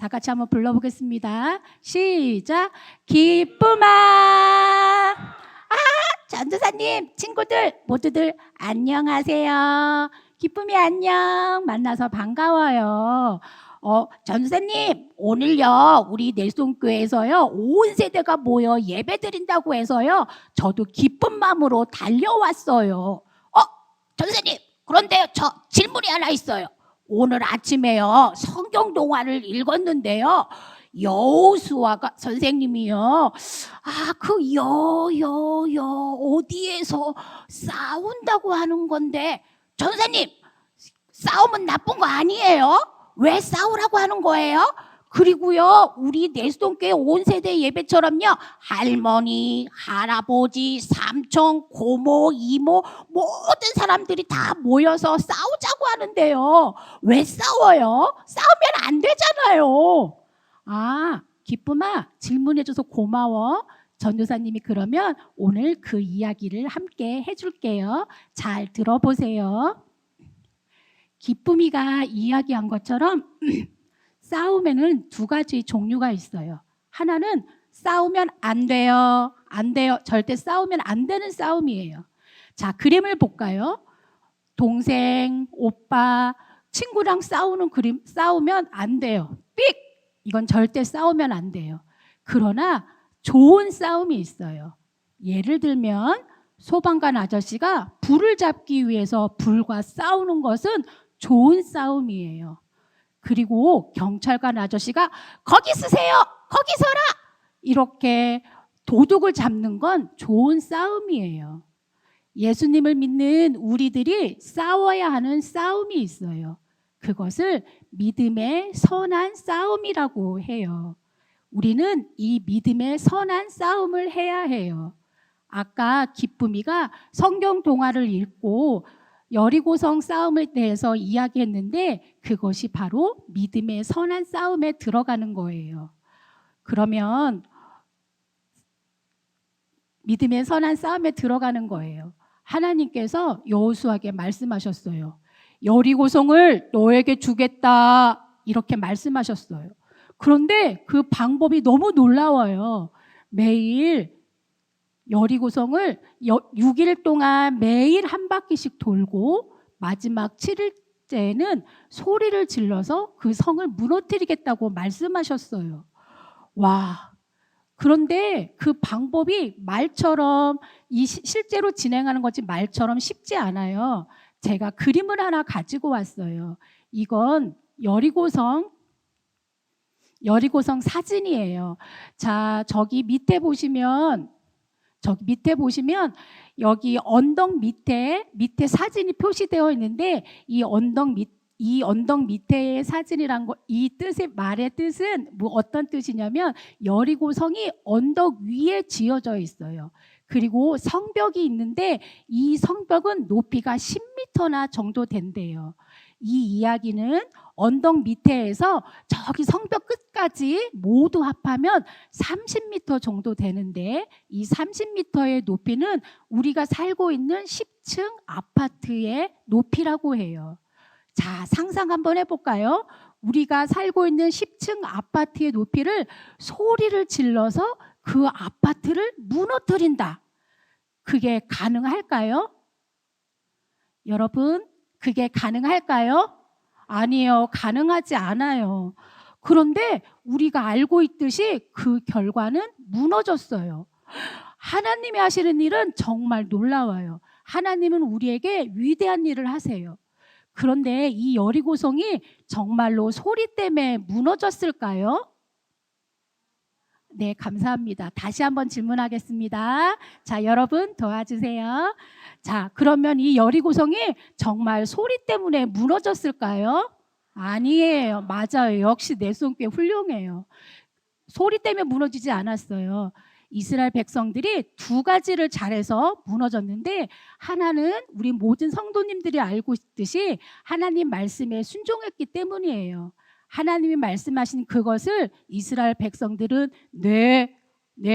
다 같이 한번 불러보겠습니다. 시작. 기쁨아. 전도사님, 친구들 모두들 안녕하세요. 기쁨이 안녕. 만나서 반가워요. 전도사님, 오늘요 우리 내송교회에서요 온 세대가 모여 예배 드린다고 해서요 저도 기쁜 마음으로 달려왔어요. 전도사님, 그런데 저 질문이 하나 있어요. 오늘 아침에요 성경 동화를 읽었는데요, 여호수아가 선생님이요 어디에서 싸운다고 하는 건데, 전도사님, 싸움은 나쁜 거 아니에요? 왜 싸우라고 하는 거예요? 그리고요 우리 내수동교회 온 세대 예배처럼요 할머니, 할아버지, 삼촌, 고모, 이모 모든 사람들이 다 모여서 싸우자고 하는데요, 왜 싸워요? 싸우면 안 되잖아요. 기쁨아, 질문해줘서 고마워. 전도사님이 그러면 오늘 그 이야기를 함께 해줄게요. 잘 들어보세요. 기쁨이가 이야기한 것처럼 싸움에는 두 가지 종류가 있어요. 하나는 싸우면 안 돼요. 안 돼요. 절대 싸우면 안 되는 싸움이에요. 자, 그림을 볼까요? 동생, 오빠, 친구랑 싸우는 그림, 싸우면 안 돼요. 삑! 이건 절대 싸우면 안 돼요. 그러나 좋은 싸움이 있어요. 예를 들면 소방관 아저씨가 불을 잡기 위해서 불과 싸우는 것은 좋은 싸움이에요. 그리고 경찰관 아저씨가 거기 쓰세요, 거기 서라, 이렇게 도둑을 잡는 건 좋은 싸움이에요. 예수님을 믿는 우리들이 싸워야 하는 싸움이 있어요. 그것을 믿음의 선한 싸움이라고 해요. 우리는 이 믿음의 선한 싸움을 해야 해요. 아까 기쁨이가 성경 동화를 읽고 여리고성 싸움에 대해서 이야기했는데 그것이 바로 믿음의 선한 싸움에 들어가는 거예요. 그러면 믿음의 선한 싸움에 들어가는 거예요. 하나님께서 여호수아에게 말씀하셨어요. 여리고성을 너에게 주겠다, 이렇게 말씀하셨어요. 그런데 그 방법이 너무 놀라워요. 매일 여리고성을 6일 동안 매일 한 바퀴씩 돌고 마지막 7일째는 소리를 질러서 그 성을 무너뜨리겠다고 말씀하셨어요. 와! 그런데 그 방법이 말처럼 실제로 진행하는 거지 말처럼 쉽지 않아요. 제가 그림을 하나 가지고 왔어요. 이건 여리고성 사진이에요. 자, 저기 밑에 보시면 여기 언덕 밑에 사진이 표시되어 있는데 이 언덕 밑에의 사진이란 거, 이 말의 뜻은 어떤 뜻이냐면 여리고성이 언덕 위에 지어져 있어요. 그리고 성벽이 있는데 이 성벽은 높이가 10m나 정도 된대요. 이 이야기는 언덕 밑에에서 저기 성벽 끝까지 모두 합하면 30m 정도 되는데 이 30m의 높이는 우리가 살고 있는 10층 아파트의 높이라고 해요. 자, 상상 한번 해볼까요? 우리가 살고 있는 10층 아파트의 높이를 소리를 질러서 그 아파트를 무너뜨린다. 그게 가능할까요? 여러분, 그게 가능할까요? 아니에요. 가능하지 않아요. 그런데 우리가 알고 있듯이 그 결과는 무너졌어요. 하나님이 하시는 일은 정말 놀라워요. 하나님은 우리에게 위대한 일을 하세요. 그런데 이 여리고성이 정말로 소리 때문에 무너졌을까요? 네, 감사합니다. 다시 한번 질문하겠습니다. 자, 여러분 도와주세요. 자, 그러면 이 여리고성이 정말 소리 때문에 무너졌을까요? 아니에요. 맞아요. 역시 내손교회 훌륭해요. 소리 때문에 무너지지 않았어요. 이스라엘 백성들이 두 가지를 잘해서 무너졌는데, 하나는 우리 모든 성도님들이 알고 있듯이 하나님 말씀에 순종했기 때문이에요. 하나님이 말씀하신 그것을 이스라엘 백성들은 네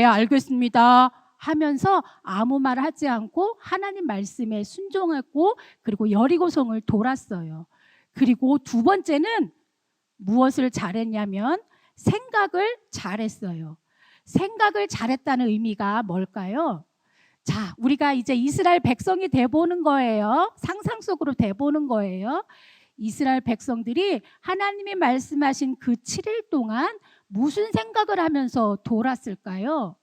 알겠습니다 하면서 아무 말 하지 않고 하나님 말씀에 순종했고, 그리고 여리고성을 돌았어요. 그리고 두 번째는 무엇을 잘했냐면 생각을 잘했어요. 생각을 잘했다는 의미가 뭘까요? 자, 우리가 이제 이스라엘 백성이 돼보는 거예요. 상상 속으로 돼보는 거예요. 이스라엘 백성들이 하나님이 말씀하신 그 7일 동안 무슨 생각을 하면서 돌았을까요?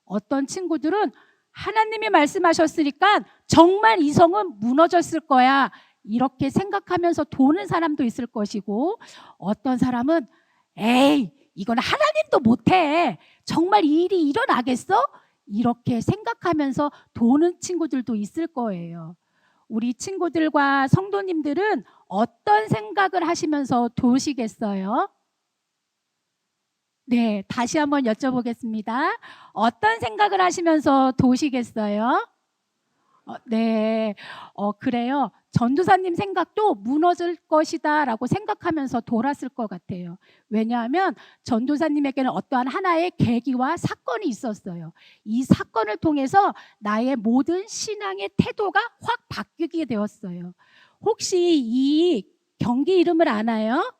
어떤 친구들은 하나님이 말씀하셨으니까 정말 이 성은 무너졌을 거야, 이렇게 생각하면서 도는 사람도 있을 것이고, 어떤 사람은 에이, 이건 하나님도 못해, 정말 이 일이 일어나겠어? 이렇게 생각하면서 도는 친구들도 있을 거예요. 우리 친구들과 성도님들은 어떤 생각을 하시면서 도시겠어요? 네, 다시 한번 여쭤보겠습니다. 어떤 생각을 하시면서 도시겠어요? 네, 그래요. 전도사님 생각도 무너질 것이다 라고 생각하면서 돌았을 것 같아요. 왜냐하면 전도사님에게는 어떠한 하나의 계기와 사건이 있었어요. 이 사건을 통해서 나의 모든 신앙의 태도가 확 바뀌게 되었어요. 혹시 이 경기 이름을 아나요?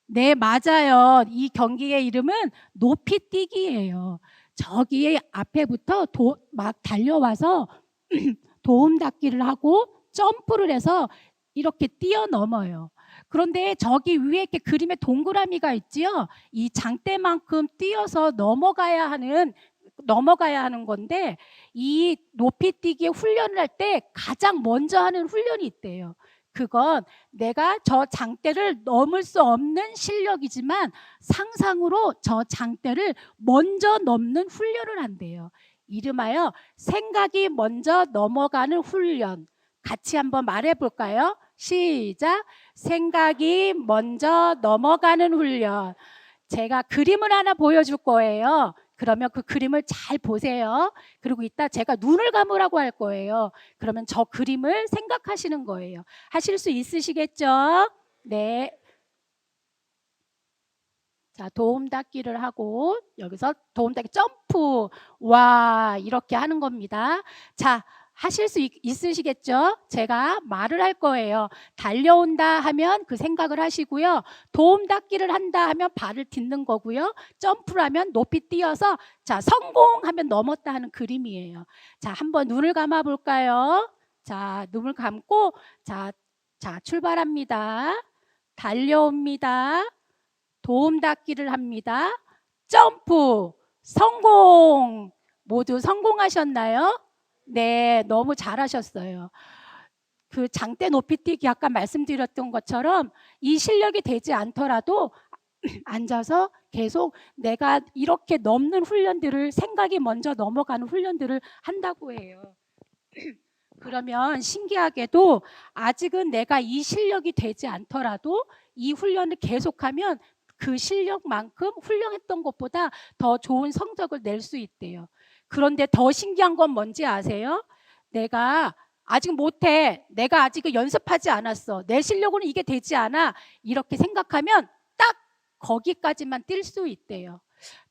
네, 맞아요. 이 경기의 이름은 높이뛰기예요. 저기 앞에부터 막 달려와서 도움닫기를 하고 점프를 해서 이렇게 뛰어넘어요. 그런데 저기 위에 이렇게 그림에 동그라미가 있지요. 이 장대만큼 뛰어서 넘어가야 하는 건데, 이 높이뛰기 훈련을 할 때 가장 먼저 하는 훈련이 있대요. 그건 내가 저 장대를 넘을 수 없는 실력이지만 상상으로 저 장대를 먼저 넘는 훈련을 한대요. 이름하여 생각이 먼저 넘어가는 훈련. 같이 한번 말해 볼까요? 시작. 생각이 먼저 넘어가는 훈련. 제가 그림을 하나 보여줄 거예요. 그러면 그 그림을 잘 보세요. 그리고 이따 제가 눈을 감으라고 할 거예요. 그러면 저 그림을 생각하시는 거예요. 하실 수 있으시겠죠? 네. 자, 도움닫기를 하고 여기서 도움닫기 점프, 와, 이렇게 하는 겁니다. 자, 하실 수 있으시겠죠? 제가 말을 할 거예요. 달려온다 하면 그 생각을 하시고요. 도움닫기를 한다 하면 발을 딛는 거고요. 점프를 하면 높이 뛰어서, 자, 성공하면 넘었다 하는 그림이에요. 자, 한번 눈을 감아 볼까요? 자, 눈을 감고, 자, 출발합니다. 달려옵니다. 도움닫기를 합니다. 점프, 성공. 모두 성공하셨나요? 네, 너무 잘하셨어요. 그 장대 높이뛰기 아까 말씀드렸던 것처럼 이 실력이 되지 않더라도 앉아서 계속 내가 이렇게 넘는 훈련들을, 생각이 먼저 넘어가는 훈련들을 한다고 해요. 그러면 신기하게도 아직은 내가 이 실력이 되지 않더라도 이 훈련을 계속하면 그 실력만큼 훈련했던 것보다 더 좋은 성적을 낼 수 있대요. 그런데 더 신기한 건 뭔지 아세요? 내가 아직 못해, 내가 아직 연습하지 않았어, 내 실력으로는 이게 되지 않아, 이렇게 생각하면 딱 거기까지만 뛸 수 있대요.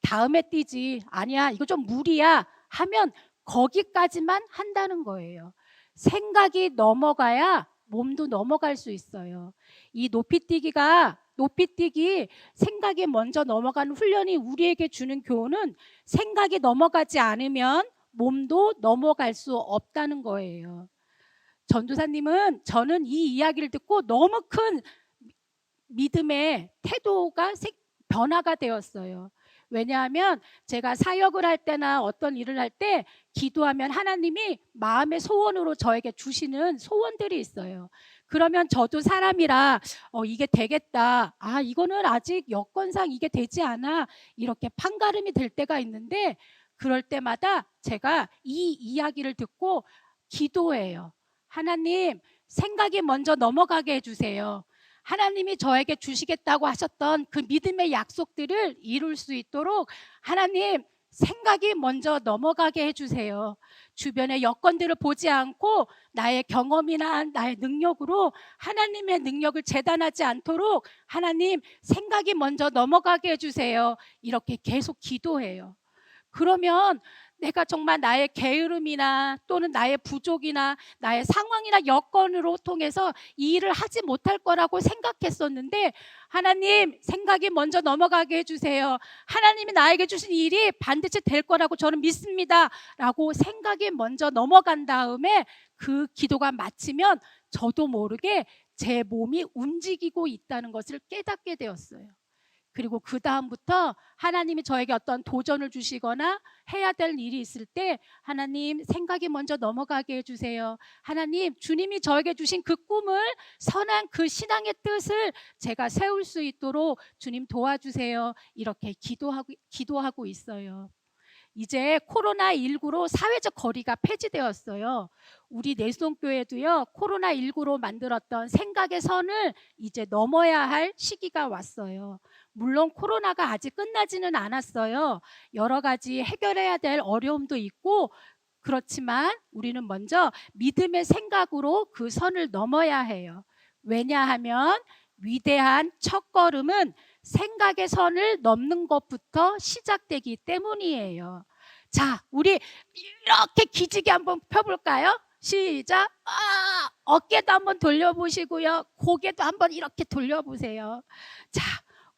다음에 뛰지, 아니야 이거 좀 무리야 하면 거기까지만 한다는 거예요. 생각이 넘어가야 몸도 넘어갈 수 있어요. 이 높이뛰기 생각이 먼저 넘어가는 훈련이 우리에게 주는 교훈은 생각이 넘어가지 않으면 몸도 넘어갈 수 없다는 거예요. 전도사님은, 저는 이 이야기를 듣고 너무 큰 믿음의 태도가 변화가 되었어요. 왜냐하면 제가 사역을 할 때나 어떤 일을 할 때 기도하면 하나님이 마음의 소원으로 저에게 주시는 소원들이 있어요. 그러면 저도 사람이라 이게 되겠다, 아 이거는 아직 여건상 이게 되지 않아, 이렇게 판가름이 될 때가 있는데, 그럴 때마다 제가 이 이야기를 듣고 기도해요. 하나님, 생각이 먼저 넘어가게 해주세요. 하나님이 저에게 주시겠다고 하셨던 그 믿음의 약속들을 이룰 수 있도록 하나님, 생각이 먼저 넘어가게 해주세요. 주변의 여건들을 보지 않고 나의 경험이나 나의 능력으로 하나님의 능력을 재단하지 않도록 하나님, 생각이 먼저 넘어가게 해주세요. 이렇게 계속 기도해요. 그러면 내가 정말 나의 게으름이나 또는 나의 부족이나 나의 상황이나 여건으로 통해서 이 일을 하지 못할 거라고 생각했었는데, 하나님 생각이 먼저 넘어가게 해주세요. 하나님이 나에게 주신 일이 반드시 될 거라고 저는 믿습니다 라고 생각이 먼저 넘어간 다음에 그 기도가 마치면 저도 모르게 제 몸이 움직이고 있다는 것을 깨닫게 되었어요. 그리고 그 다음부터 하나님이 저에게 어떤 도전을 주시거나 해야 될 일이 있을 때, 하나님 생각이 먼저 넘어가게 해주세요. 하나님, 주님이 저에게 주신 그 꿈을, 선한 그 신앙의 뜻을 제가 세울 수 있도록 주님 도와주세요. 이렇게 기도하고 있어요. 이제 코로나19로 사회적 거리가 폐지되었어요. 우리 내송교회도요, 코로나19로 만들었던 생각의 선을 이제 넘어야 할 시기가 왔어요. 물론 코로나가 아직 끝나지는 않았어요. 여러 가지 해결해야 될 어려움도 있고, 그렇지만 우리는 먼저 믿음의 생각으로 그 선을 넘어야 해요. 왜냐하면 위대한 첫걸음은 생각의 선을 넘는 것부터 시작되기 때문이에요. 자, 우리 이렇게 기지개 한번 펴볼까요? 시작. 어깨도 한번 돌려보시고요. 고개도 한번 이렇게 돌려보세요. 자,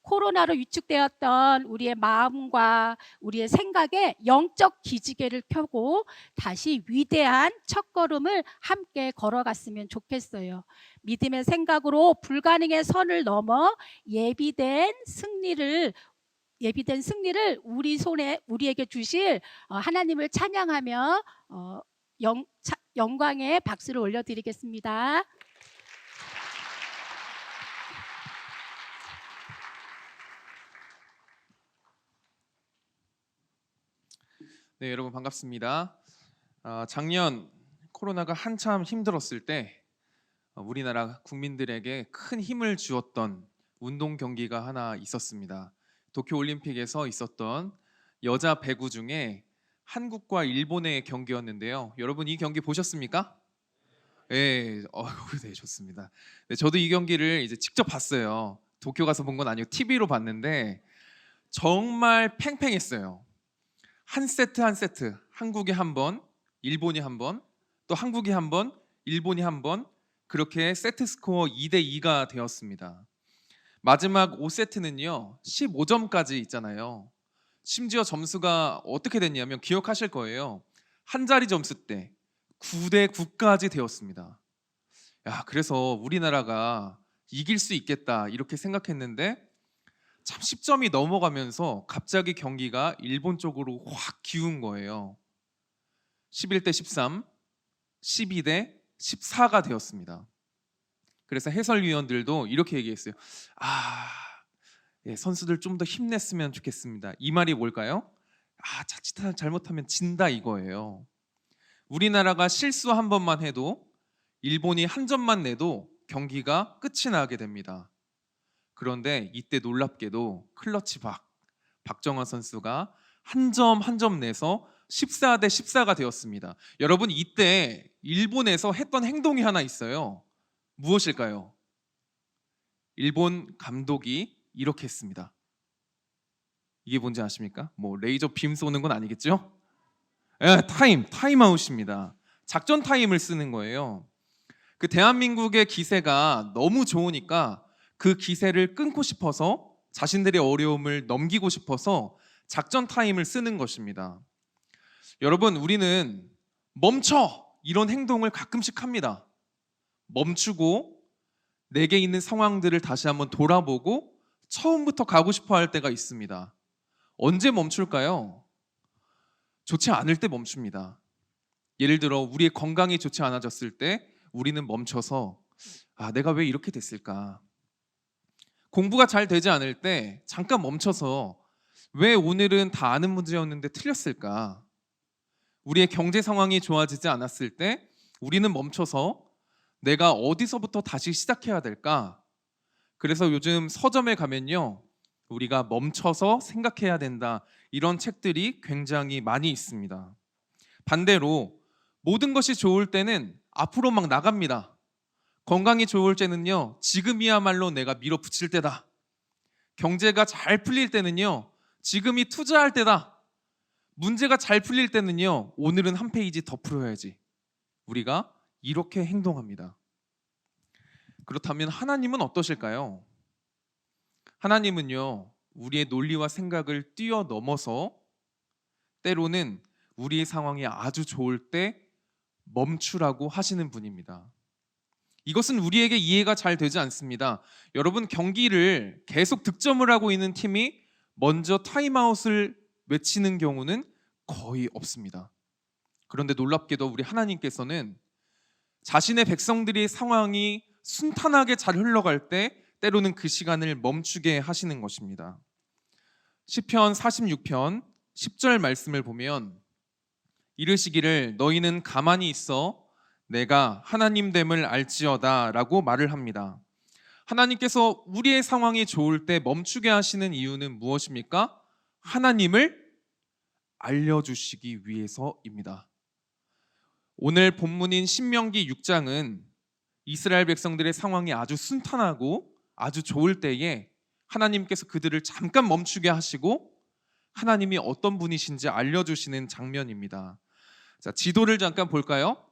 코로나로 위축되었던 우리의 마음과 우리의 생각에 영적 기지개를 펴고 다시 위대한 첫걸음을 함께 걸어갔으면 좋겠어요. 믿음의 생각으로 불가능의 선을 넘어 예비된 승리를 우리에게 주실 하나님을 찬양하며 영광의 박수를 올려드리겠습니다. 네, 여러분 반갑습니다. 작년 코로나가 한참 힘들었을 때 우리나라 국민들에게 큰 힘을 주었던 운동 경기가 하나 있었습니다. 도쿄올림픽에서 있었던 여자 배구 중에 한국과 일본의 경기였는데요. 여러분 이 경기 보셨습니까? 네, 네, 좋습니다. 네, 저도 이 경기를 이제 직접 봤어요. 도쿄 가서 본 건 아니고 TV로 봤는데 정말 팽팽했어요. 한 세트 한 세트, 한국이 한 번, 일본이 한 번, 또 한국이 한 번, 일본이 한 번, 그렇게 세트 스코어 2대2가 되었습니다. 마지막 5세트는요 15점까지 있잖아요. 심지어 점수가 어떻게 됐냐면 기억하실 거예요. 한 자리 점수 때 9대9까지 되었습니다. 야, 그래서 우리나라가 이길 수 있겠다 이렇게 생각했는데 참 10점이 넘어가면서 갑자기 경기가 일본 쪽으로 확 기운 거예요. 11대 13, 12대 14가 되었습니다. 그래서 해설위원들도 이렇게 얘기했어요. 선수들 좀 더 힘냈으면 좋겠습니다. 이 말이 뭘까요? 자칫 잘못하면 진다 이거예요. 우리나라가 실수 한 번만 해도, 일본이 한 점만 내도 경기가 끝이 나게 됩니다. 그런데 이때 놀랍게도 클러치 박정환 선수가 한 점 한 점 내서 14대 14가 되었습니다. 여러분 이때 일본에서 했던 행동이 하나 있어요. 무엇일까요? 일본 감독이 이렇게 했습니다. 이게 뭔지 아십니까? 뭐 레이저 빔 쏘는 건 아니겠죠? 타임아웃입니다. 작전 타임을 쓰는 거예요. 그 대한민국의 기세가 너무 좋으니까 그 기세를 끊고 싶어서, 자신들의 어려움을 넘기고 싶어서 작전 타임을 쓰는 것입니다. 여러분, 우리는 멈춰! 이런 행동을 가끔씩 합니다. 멈추고 내게 있는 상황들을 다시 한번 돌아보고 처음부터 가고 싶어 할 때가 있습니다. 언제 멈출까요? 좋지 않을 때 멈춥니다. 예를 들어 우리의 건강이 좋지 않아졌을 때 우리는 멈춰서 내가 왜 이렇게 됐을까? 공부가 잘 되지 않을 때 잠깐 멈춰서 왜 오늘은 다 아는 문제였는데 틀렸을까? 우리의 경제 상황이 좋아지지 않았을 때 우리는 멈춰서 내가 어디서부터 다시 시작해야 될까? 그래서 요즘 서점에 가면요, 우리가 멈춰서 생각해야 된다, 이런 책들이 굉장히 많이 있습니다. 반대로 모든 것이 좋을 때는 앞으로 막 나갑니다. 건강이 좋을 때는요, 지금이야말로 내가 밀어붙일 때다. 경제가 잘 풀릴 때는요, 지금이 투자할 때다. 문제가 잘 풀릴 때는요, 오늘은 한 페이지 더 풀어야지. 우리가 이렇게 행동합니다. 그렇다면 하나님은 어떠실까요? 하나님은요, 우리의 논리와 생각을 뛰어넘어서 때로는 우리의 상황이 아주 좋을 때 멈추라고 하시는 분입니다. 이것은 우리에게 이해가 잘 되지 않습니다. 여러분, 경기를 계속 득점을 하고 있는 팀이 먼저 타임아웃을 외치는 경우는 거의 없습니다. 그런데 놀랍게도 우리 하나님께서는 자신의 백성들의 상황이 순탄하게 잘 흘러갈 때 때로는 그 시간을 멈추게 하시는 것입니다. 시편 46편 10절 말씀을 보면 이르시기를 너희는 가만히 있어 내가 하나님됨을 알지어다 라고 말을 합니다. 하나님께서 우리의 상황이 좋을 때 멈추게 하시는 이유는 무엇입니까? 하나님을 알려주시기 위해서입니다. 오늘 본문인 신명기 6장은 이스라엘 백성들의 상황이 아주 순탄하고 아주 좋을 때에 하나님께서 그들을 잠깐 멈추게 하시고 하나님이 어떤 분이신지 알려주시는 장면입니다. 자, 지도를 잠깐 볼까요?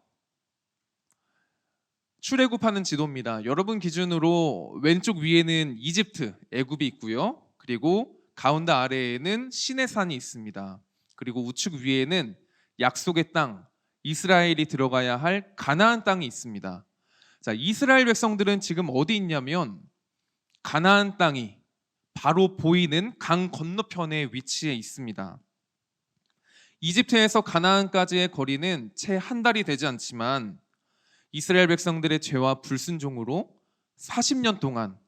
출애굽하는 지도입니다. 여러분 기준으로 왼쪽 위에는 이집트, 애굽이 있고요. 그리고 가운데 아래에는 시내산이 있습니다. 그리고 우측 위에는 약속의 땅, 이스라엘이 들어가야 할 가나안 땅이 있습니다. 자, 이스라엘 백성들은 지금 어디 있냐면 가나안 땅이 바로 보이는 강 건너편에 위치해 있습니다. 이집트에서 가나안까지의 거리는 채 한 달이 되지 않지만 이스라엘 백성들의 죄와 불순종으로 40년 동안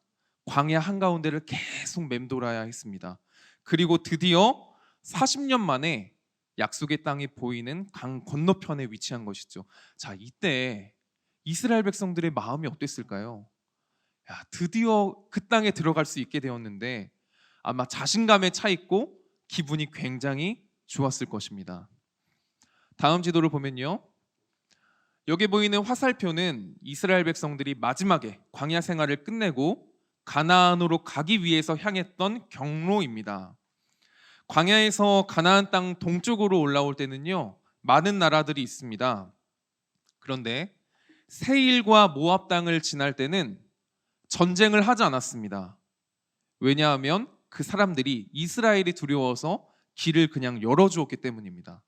광야 한가운데를 계속 맴돌아야 했습니다. 그리고 드디어 40년 만에 약속의 땅이 보이는 강 건너편에 위치한 것이죠. 자, 이때 이스라엘 백성들의 마음이 어땠을까요? 야, 드디어 그 땅에 들어갈 수 있게 되었는데 아마 자신감에 차 있고 기분이 굉장히 좋았을 것입니다. 다음 지도를 보면요, 여기 보이는 화살표는 이스라엘 백성들이 마지막에 광야 생활을 끝내고 가나안으로 가기 위해서 향했던 경로입니다. 광야에서 가나안 땅 동쪽으로 올라올 때는요, 많은 나라들이 있습니다. 그런데 세일과 모압 땅을 지날 때는 전쟁을 하지 않았습니다. 왜냐하면 그 사람들이 이스라엘이 두려워서 길을 그냥 열어주었기 때문입니다.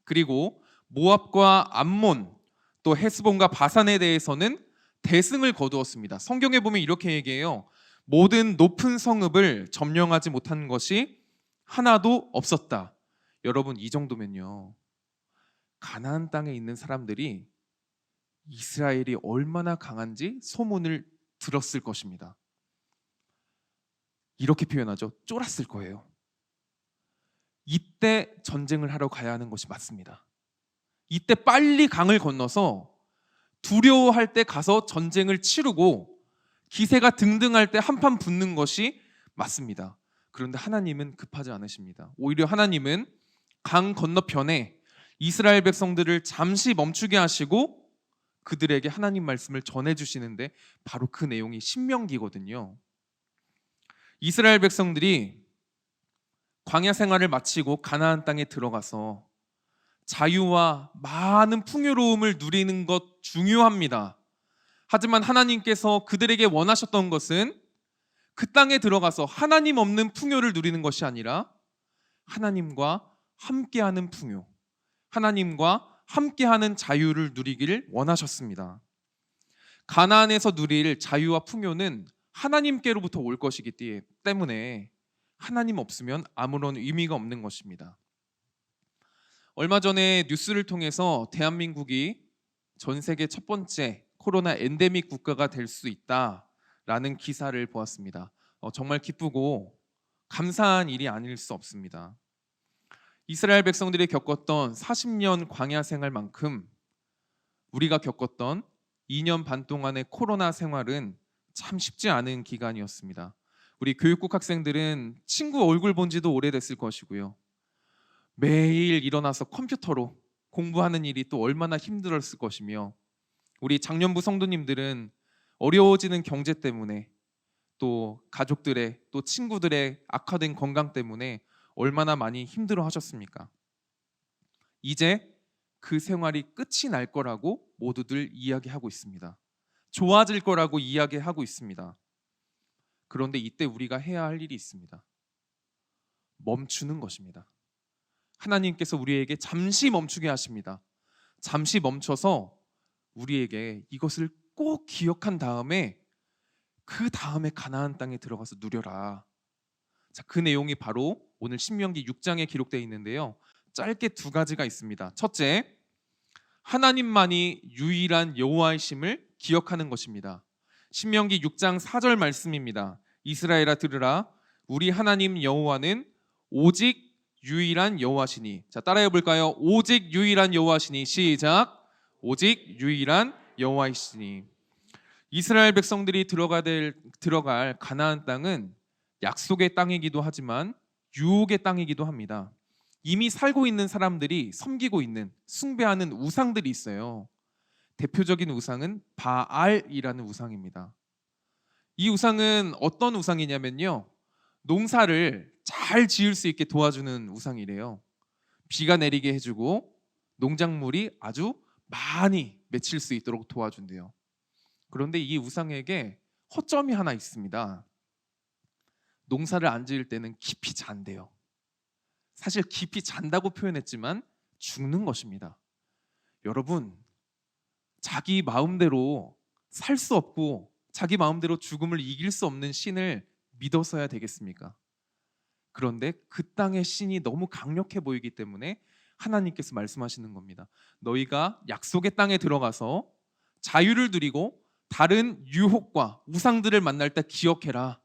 그리고 모압과 암몬, 또 헤스본과 바산에 대해서는 대승을 거두었습니다. 성경에 보면 이렇게 얘기해요. 모든 높은 성읍을 점령하지 못한 것이 하나도 없었다. 여러분, 이 정도면요, 가나안 땅에 있는 사람들이 이스라엘이 얼마나 강한지 소문을 들었을 것입니다. 이렇게 표현하죠. 쫄았을 거예요. 이때 전쟁을 하러 가야 하는 것이 맞습니다. 이때 빨리 강을 건너서 두려워할 때 가서 전쟁을 치르고 기세가 등등할 때 한판 붙는 것이 맞습니다. 그런데 하나님은 급하지 않으십니다. 오히려 하나님은 강 건너편에 이스라엘 백성들을 잠시 멈추게 하시고 그들에게 하나님 말씀을 전해주시는데 바로 그 내용이 신명기거든요. 이스라엘 백성들이 광야 생활을 마치고 가나안 땅에 들어가서 자유와 많은 풍요로움을 누리는 것 중요합니다. 하지만 하나님께서 그들에게 원하셨던 것은 그 땅에 들어가서 하나님 없는 풍요를 누리는 것이 아니라 하나님과 함께하는 풍요, 하나님과 함께하는 자유를 누리기를 원하셨습니다. 가나안에서 누릴 자유와 풍요는 하나님께로부터 올 것이기 때문에 하나님 없으면 아무런 의미가 없는 것입니다. 얼마 전에 뉴스를 통해서 대한민국이 전 세계 첫 번째 코로나 엔데믹 국가가 될 수 있다라는 기사를 보았습니다. 정말 기쁘고 감사한 일이 아닐 수 없습니다. 이스라엘 백성들이 겪었던 40년 광야 생활만큼 우리가 겪었던 2년 반 동안의 코로나 생활은 참 쉽지 않은 기간이었습니다. 우리 교육국 학생들은 친구 얼굴 본 지도 오래됐을 것이고요. 매일 일어나서 컴퓨터로 공부하는 일이 또 얼마나 힘들었을 것이며, 우리 장년부 성도님들은 어려워지는 경제 때문에 또 가족들의 또 친구들의 악화된 건강 때문에 얼마나 많이 힘들어 하셨습니까? 이제 그 생활이 끝이 날 거라고 모두들 이야기하고 있습니다. 좋아질 거라고 이야기하고 있습니다. 그런데 이때 우리가 해야 할 일이 있습니다. 멈추는 것입니다. 하나님께서 우리에게 잠시 멈추게 하십니다. 잠시 멈춰서 우리에게 이것을 꼭 기억한 다음에 그 다음에 가나안 땅에 들어가서 누려라. 자, 그 내용이 바로 오늘 신명기 6장에 기록되어 있는데요. 짧게 두 가지가 있습니다. 첫째, 하나님만이 유일한 여호와이심을 기억하는 것입니다. 신명기 6장 4절 말씀입니다. 이스라엘아 들으라, 우리 하나님 여호와는 오직 유일한 여호와시니. 자, 따라해 볼까요? 오직 유일한 여호와시니. 시작. 오직 유일한 여호와이시니. 이스라엘 백성들이 들어갈 가나안 땅은 약속의 땅이기도 하지만 유혹의 땅이기도 합니다. 이미 살고 있는 사람들이 섬기고 있는, 숭배하는 우상들이 있어요. 대표적인 우상은 바알이라는 우상입니다. 이 우상은 어떤 우상이냐면요, 농사를 잘 지을 수 있게 도와주는 우상이래요. 비가 내리게 해주고 농작물이 아주 많이 맺힐 수 있도록 도와준대요. 그런데 이 우상에게 허점이 하나 있습니다. 농사를 안 지을 때는 깊이 잔대요. 사실 깊이 잔다고 표현했지만 죽는 것입니다. 여러분, 자기 마음대로 살 수 없고 자기 마음대로 죽음을 이길 수 없는 신을 믿어서야 되겠습니까? 그런데 그 땅의 신이 너무 강력해 보이기 때문에 하나님께서 말씀하시는 겁니다. 너희가 약속의 땅에 들어가서 자유를 누리고 다른 유혹과 우상들을 만날 때 기억해라.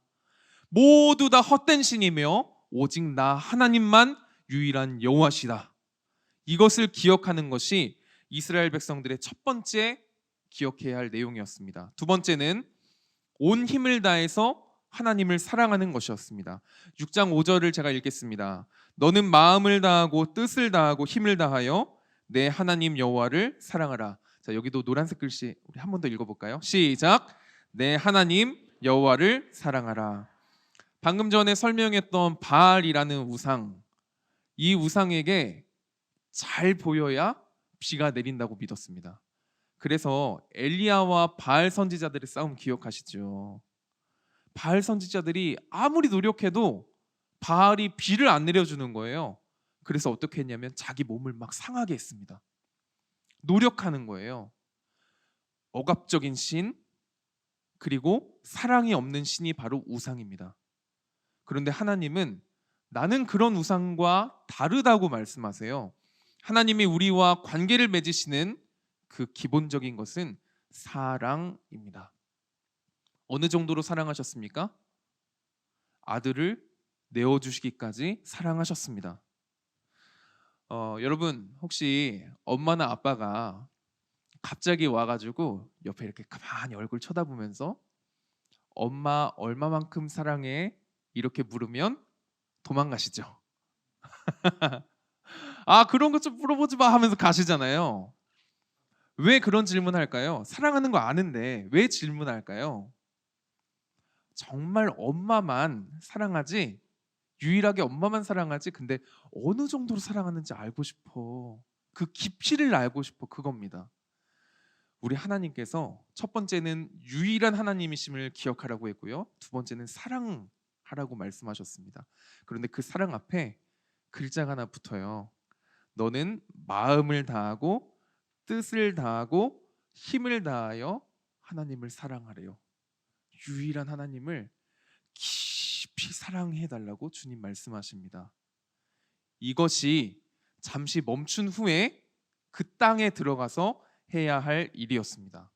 모두 다 헛된 신이며 오직 나 하나님만 유일한 여호와시다. 이것을 기억하는 것이 이스라엘 백성들의 첫 번째 기억해야 할 내용이었습니다. 두 번째는 온 힘을 다해서 하나님을 사랑하는 것이었습니다. 6장 5절을 제가 읽겠습니다. 너는 마음을 다하고 뜻을 다하고 힘을 다하여 내 하나님 여호와를 사랑하라. 자, 여기도 노란색 글씨 우리 한 번 더 읽어볼까요? 시작. 내 하나님 여호와를 사랑하라. 방금 전에 설명했던 바알이라는 우상, 이 우상에게 잘 보여야 비가 내린다고 믿었습니다. 그래서 엘리야와 바알 선지자들의 싸움 기억하시죠? 바알 선지자들이 아무리 노력해도 바알이 비를 안 내려주는 거예요. 그래서 어떻게 했냐면 자기 몸을 막 상하게 했습니다. 노력하는 거예요. 억압적인 신, 그리고 사랑이 없는 신이 바로 우상입니다. 그런데 하나님은 나는 그런 우상과 다르다고 말씀하세요. 하나님이 우리와 관계를 맺으시는 그 기본적인 것은 사랑입니다. 어느 정도로 사랑하셨습니까? 아들을 내어주시기까지 사랑하셨습니다. 여러분, 혹시 엄마나 아빠가 갑자기 와가지고 옆에 이렇게 가만히 얼굴 쳐다보면서 엄마 얼마만큼 사랑해? 이렇게 물으면 도망가시죠? 아, 그런 것 좀 물어보지 마 하면서 가시잖아요. 왜 그런 질문할까요? 사랑하는 거 아는데 왜 질문할까요? 정말 엄마만 사랑하지, 유일하게 엄마만 사랑하지, 근데 어느 정도로 사랑하는지 알고 싶어. 그 깊이를 알고 싶어. 그겁니다. 우리 하나님께서 첫 번째는 유일한 하나님이심을 기억하라고 했고요. 두 번째는 사랑하라고 말씀하셨습니다. 그런데 그 사랑 앞에 글자가 하나 붙어요. 너는 마음을 다하고 뜻을 다하고 힘을 다하여 하나님을 사랑하래요. 유일한 하나님을 깊이 사랑해 달라고 주님 말씀하십니다. 이것이 잠시 멈춘 후에 그 땅에 들어가서 해야 할 일이었습니다.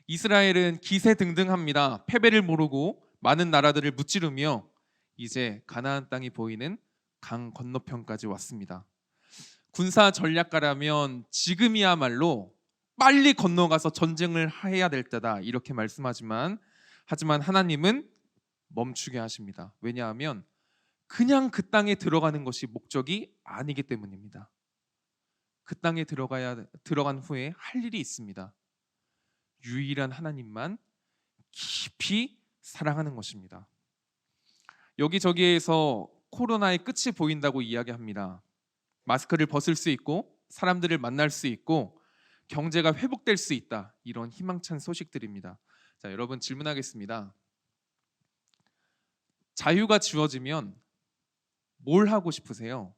이스라엘은 기세등등합니다. 패배를 모르고 많은 나라들을 무찌르며 이제 가나안 땅이 보이는 강 건너편까지 왔습니다. 군사 전략가라면 지금이야말로 빨리 건너가서 전쟁을 해야 될 때다 이렇게 말씀하지만 하나님은 멈추게 하십니다. 왜냐하면 그냥 그 땅에 들어가는 것이 목적이 아니기 때문입니다. 그 땅에 들어간 후에 할 일이 있습니다. 유일한 하나님만 깊이 사랑하는 것입니다. 여기저기에서 코로나의 끝이 보인다고 이야기합니다. 마스크를 벗을 수 있고 사람들을 만날 수 있고 경제가 회복될 수 있다. 이런 희망찬 소식들입니다. 자, 여러분 질문하겠습니다. 자유가 주어지면 뭘 하고 싶으세요?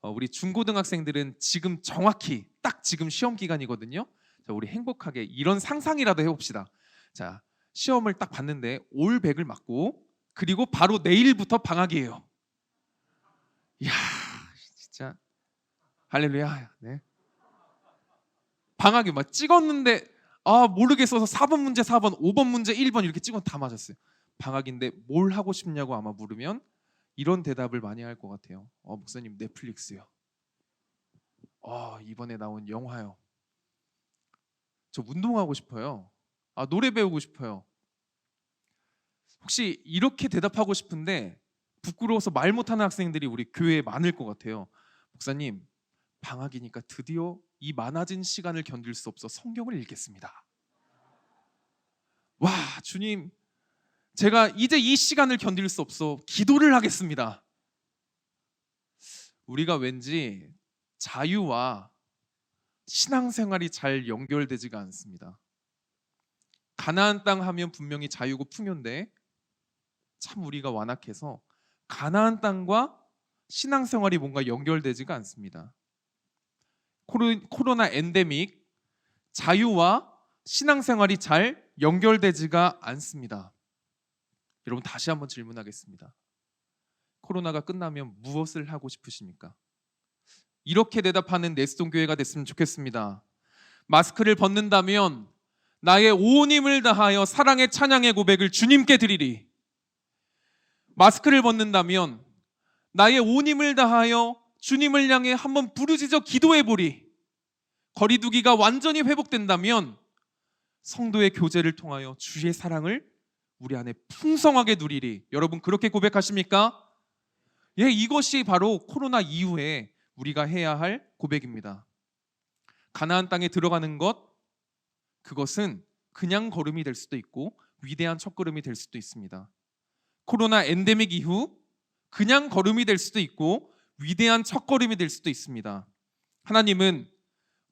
우리 중고등학생들은 지금 정확히 딱 지금 시험 기간이거든요. 자, 우리 행복하게 이런 상상이라도 해봅시다. 자, 시험을 딱 봤는데 올 100을 맞고 그리고 바로 내일부터 방학이에요. 이야, 진짜 할렐루야. 네. 방학이 막 찍었는데 모르겠어서 4번 문제 4번, 5번 문제 1번 이렇게 찍어 다 맞았어요. 방학인데 뭘 하고 싶냐고 아마 물으면 이런 대답을 많이 할 것 같아요. 목사님 넷플릭스요. 이번에 나온 영화요. 저 운동하고 싶어요. 노래 배우고 싶어요. 혹시 이렇게 대답하고 싶은데 부끄러워서 말 못하는 학생들이 우리 교회에 많을 것 같아요. 목사님 방학이니까 드디어 이 많아진 시간을 견딜 수 없어 성경을 읽겠습니다. 와, 주님 제가 이제 이 시간을 견딜 수 없어 기도를 하겠습니다. 우리가 왠지 자유와 신앙생활이 잘 연결되지가 않습니다. 가나안 땅 하면 분명히 자유고 풍요인데 참 우리가 완악해서 가나안 땅과 신앙생활이 뭔가 연결되지가 않습니다. 코로나 엔데믹, 자유와 신앙생활이 잘 연결되지가 않습니다. 여러분 다시 한번 질문하겠습니다. 코로나가 끝나면 무엇을 하고 싶으십니까? 이렇게 대답하는 네스동 교회가 됐으면 좋겠습니다. 마스크를 벗는다면 나의 온 힘을 다하여 사랑의 찬양의 고백을 주님께 드리리. 마스크를 벗는다면 나의 온 힘을 다하여 주님을 향해 한번 부르짖어 기도해 보리. 거리두기가 완전히 회복된다면 성도의 교제를 통하여 주의 사랑을 우리 안에 풍성하게 누리리. 여러분 그렇게 고백하십니까? 예, 이것이 바로 코로나 이후에 우리가 해야 할 고백입니다. 가나안 땅에 들어가는 것, 그것은 그냥 걸음이 될 수도 있고 위대한 첫걸음이 될 수도 있습니다. 코로나 엔데믹 이후 그냥 걸음이 될 수도 있고 위대한 첫걸음이 될 수도 있습니다. 하나님은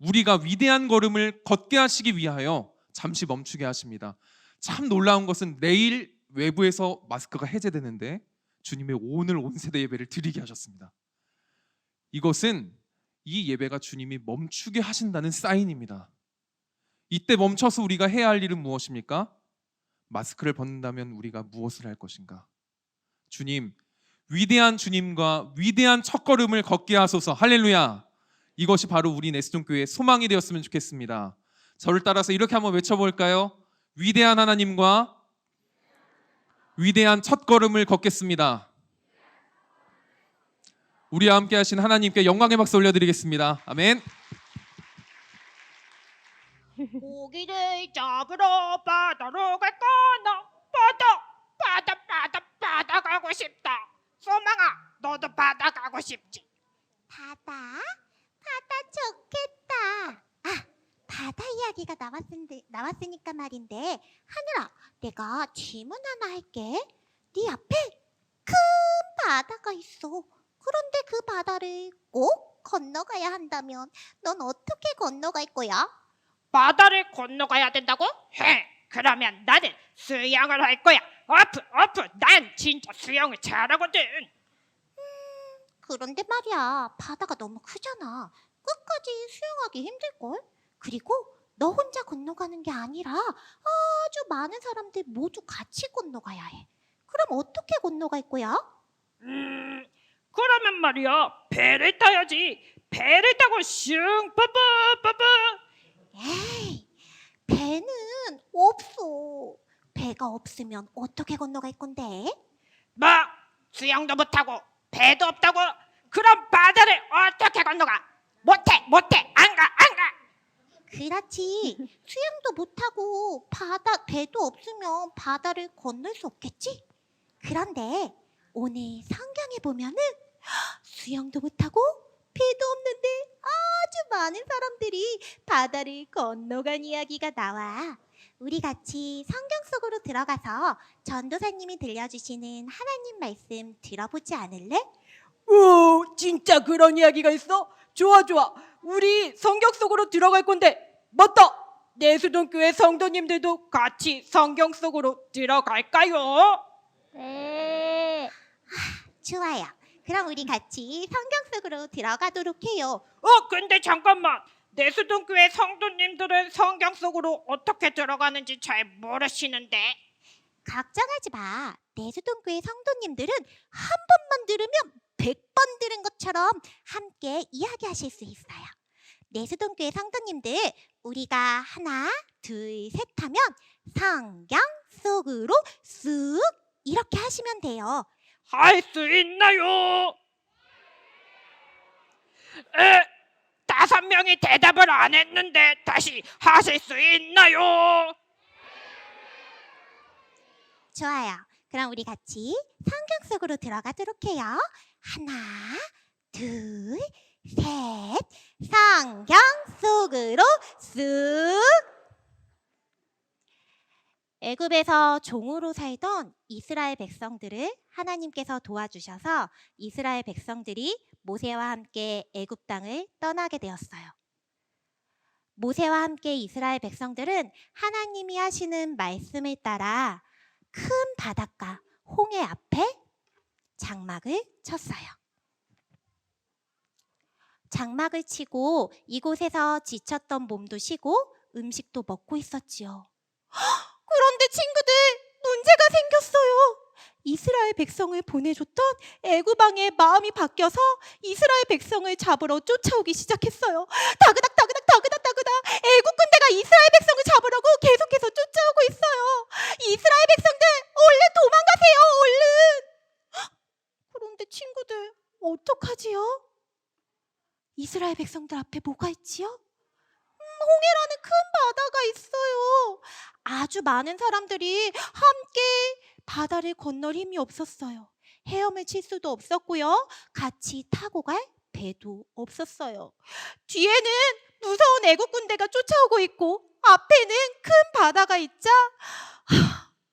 우리가 위대한 걸음을 걷게 하시기 위하여 잠시 멈추게 하십니다. 참 놀라운 것은 내일 외부에서 마스크가 해제되는데 주님의 오늘 온 세대 예배를 드리게 하셨습니다. 이것은 이 예배가 주님이 멈추게 하신다는 사인입니다. 이때 멈춰서 우리가 해야 할 일은 무엇입니까? 마스크를 벗는다면 우리가 무엇을 할 것인가? 주님, 위대한 주님과 위대한 첫걸음을 걷게 하소서. 할렐루야. 이것이 바로 우리 네스동 교회의 소망이 되었으면 좋겠습니다. 저를 따라서 이렇게 한번 외쳐볼까요? 위대한 하나님과 위대한 첫걸음을 걷겠습니다. 우리와 함께 하신 하나님께 영광의 박수 올려드리겠습니다. 아멘. 고기를 잡으러 바다로 갈 거나 바다 가고 싶다. 소망아 너도 바다 가고 싶지? 바다? 바다 좋겠다. 바다 이야기가 나왔으니까 말인데, 하늘아, 내가 질문 하나 할게. 네 앞에 큰 바다가 있어. 그런데 그 바다를 꼭 건너가야 한다면 넌 어떻게 건너갈 거야? 바다를 건너가야 된다고? 그러면 나는 수영을 할 거야. 난 진짜 수영을 잘하거든. 그런데 말이야, 바다가 너무 크잖아. 끝까지 수영하기 힘들걸? 그리고 너 혼자 건너가는 게 아니라 아주 많은 사람들 모두 같이 건너가야 해. 그럼 어떻게 건너갈 거야? 그러면 말이야 배를 타야지. 배를 타고 슝 뿌뿌. 에이, 배는 없어. 배가 없으면 어떻게 건너갈 건데? 뭐 수영도 못하고 배도 없다고? 그럼 바다를 어떻게 건너가? 못해. 안 가. 그렇지. 수영도 못하고 배도 없으면 바다를 건널 수 없겠지? 그런데 오늘 성경에 보면은 수영도 못하고 배도 없는데 아주 많은 사람들이 바다를 건너간 이야기가 나와. 우리 같이 성경 속으로 들어가서 전도사님이 들려주시는 하나님 말씀 들어보지 않을래? 오, 진짜 그런 이야기가 있어? 좋아, 좋아. 우리 성경 속으로 들어갈 건데, 맞다! 내수동교회 성도님들도 같이 성경 속으로 들어갈까요? 네. 좋아요. 그럼 우리 같이 성경 속으로 들어가도록 해요. 근데 잠깐만. 내수동교회 성도님들은 성경 속으로 어떻게 들어가는지 잘 모르시는데. 걱정하지 마. 내수동교회 성도님들은 한 번만 들으면 100번 들은 것처럼 함께 이야기하실 수 있어요. 내수동교회 성도님들, 우리가 하나, 둘, 셋 하면 성경 속으로 쑥 이렇게 하시면 돼요. 할 수 있나요? 5명이 대답을 안 했는데 다시 하실 수 있나요? 좋아요. 그럼 우리 같이 성경 속으로 들어가도록 해요. 하나, 둘, 셋. 성경 속으로 쑥. 애굽에서 종으로 살던 이스라엘 백성들을 하나님께서 도와주셔서 이스라엘 백성들이 모세와 함께 애굽 땅을 떠나게 되었어요. 모세와 함께 이스라엘 백성들은 하나님이 하시는 말씀을 따라 큰 바닷가 홍해 앞에 장막을 쳤어요. 장막을 치고 이곳에서 지쳤던 몸도 쉬고 음식도 먹고 있었지요. 그런데 친구들, 문제가 생겼어요. 이스라엘 백성을 보내줬던 애굽 왕의 마음이 바뀌어서 이스라엘 백성을 잡으러 쫓아오기 시작했어요. 다그닥 다그닥 다그닥 다그닥 애굽 군대가 이스라엘 백성을 잡으려고 계속해서 쫓아오고 있어요. 이스라엘 백성들, 얼른 도망가세요, 얼른. 그런데 친구들, 어떡하지요? 이스라엘 백성들 앞에 뭐가 있지요? 홍해라는 큰 바다가 있어요. 아주 많은 사람들이 함께 바다를 건널 힘이 없었어요. 헤엄을 칠 수도 없었고요. 같이 타고 갈 배도 없었어요. 뒤에는 무서운 애국 군대가 쫓아오고 있고 앞에는 큰 바다가 있자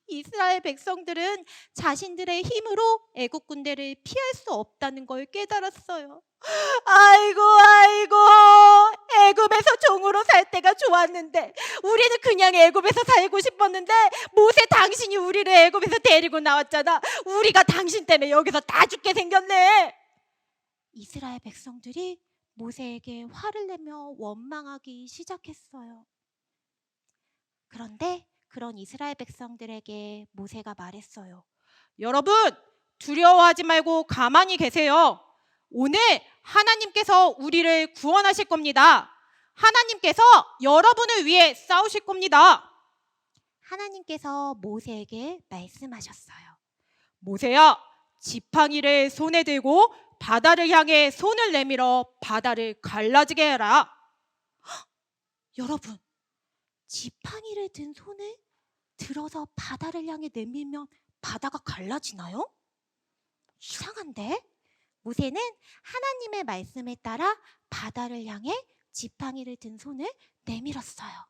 이스라엘 백성들은 자신들의 힘으로 애국 군대를 피할 수 없다는 걸 깨달았어요. 아이고 애굽에서 종으로 살 때가 좋았는데 우리는 그냥 애굽에서 살고 싶었는데 모세 당신이 우리를 애굽에서 데리고 나왔잖아. 우리가 당신 때문에 여기서 다 죽게 생겼네. 이스라엘 백성들이 모세에게 화를 내며 원망하기 시작했어요. 그런데 그런 이스라엘 백성들에게 모세가 말했어요. 여러분, 두려워하지 말고 가만히 계세요. 오늘 하나님께서 우리를 구원하실 겁니다. 하나님께서 여러분을 위해 싸우실 겁니다. 하나님께서 모세에게 말씀하셨어요. 모세야, 지팡이를 손에 들고 바다를 향해 손을 내밀어 바다를 갈라지게 해라. 여러분, 지팡이를 든 손을 들어서 바다를 향해 내밀면 바다가 갈라지나요? 이상한데? 모세는 하나님의 말씀에 따라 바다를 향해 지팡이를 든 손을 내밀었어요.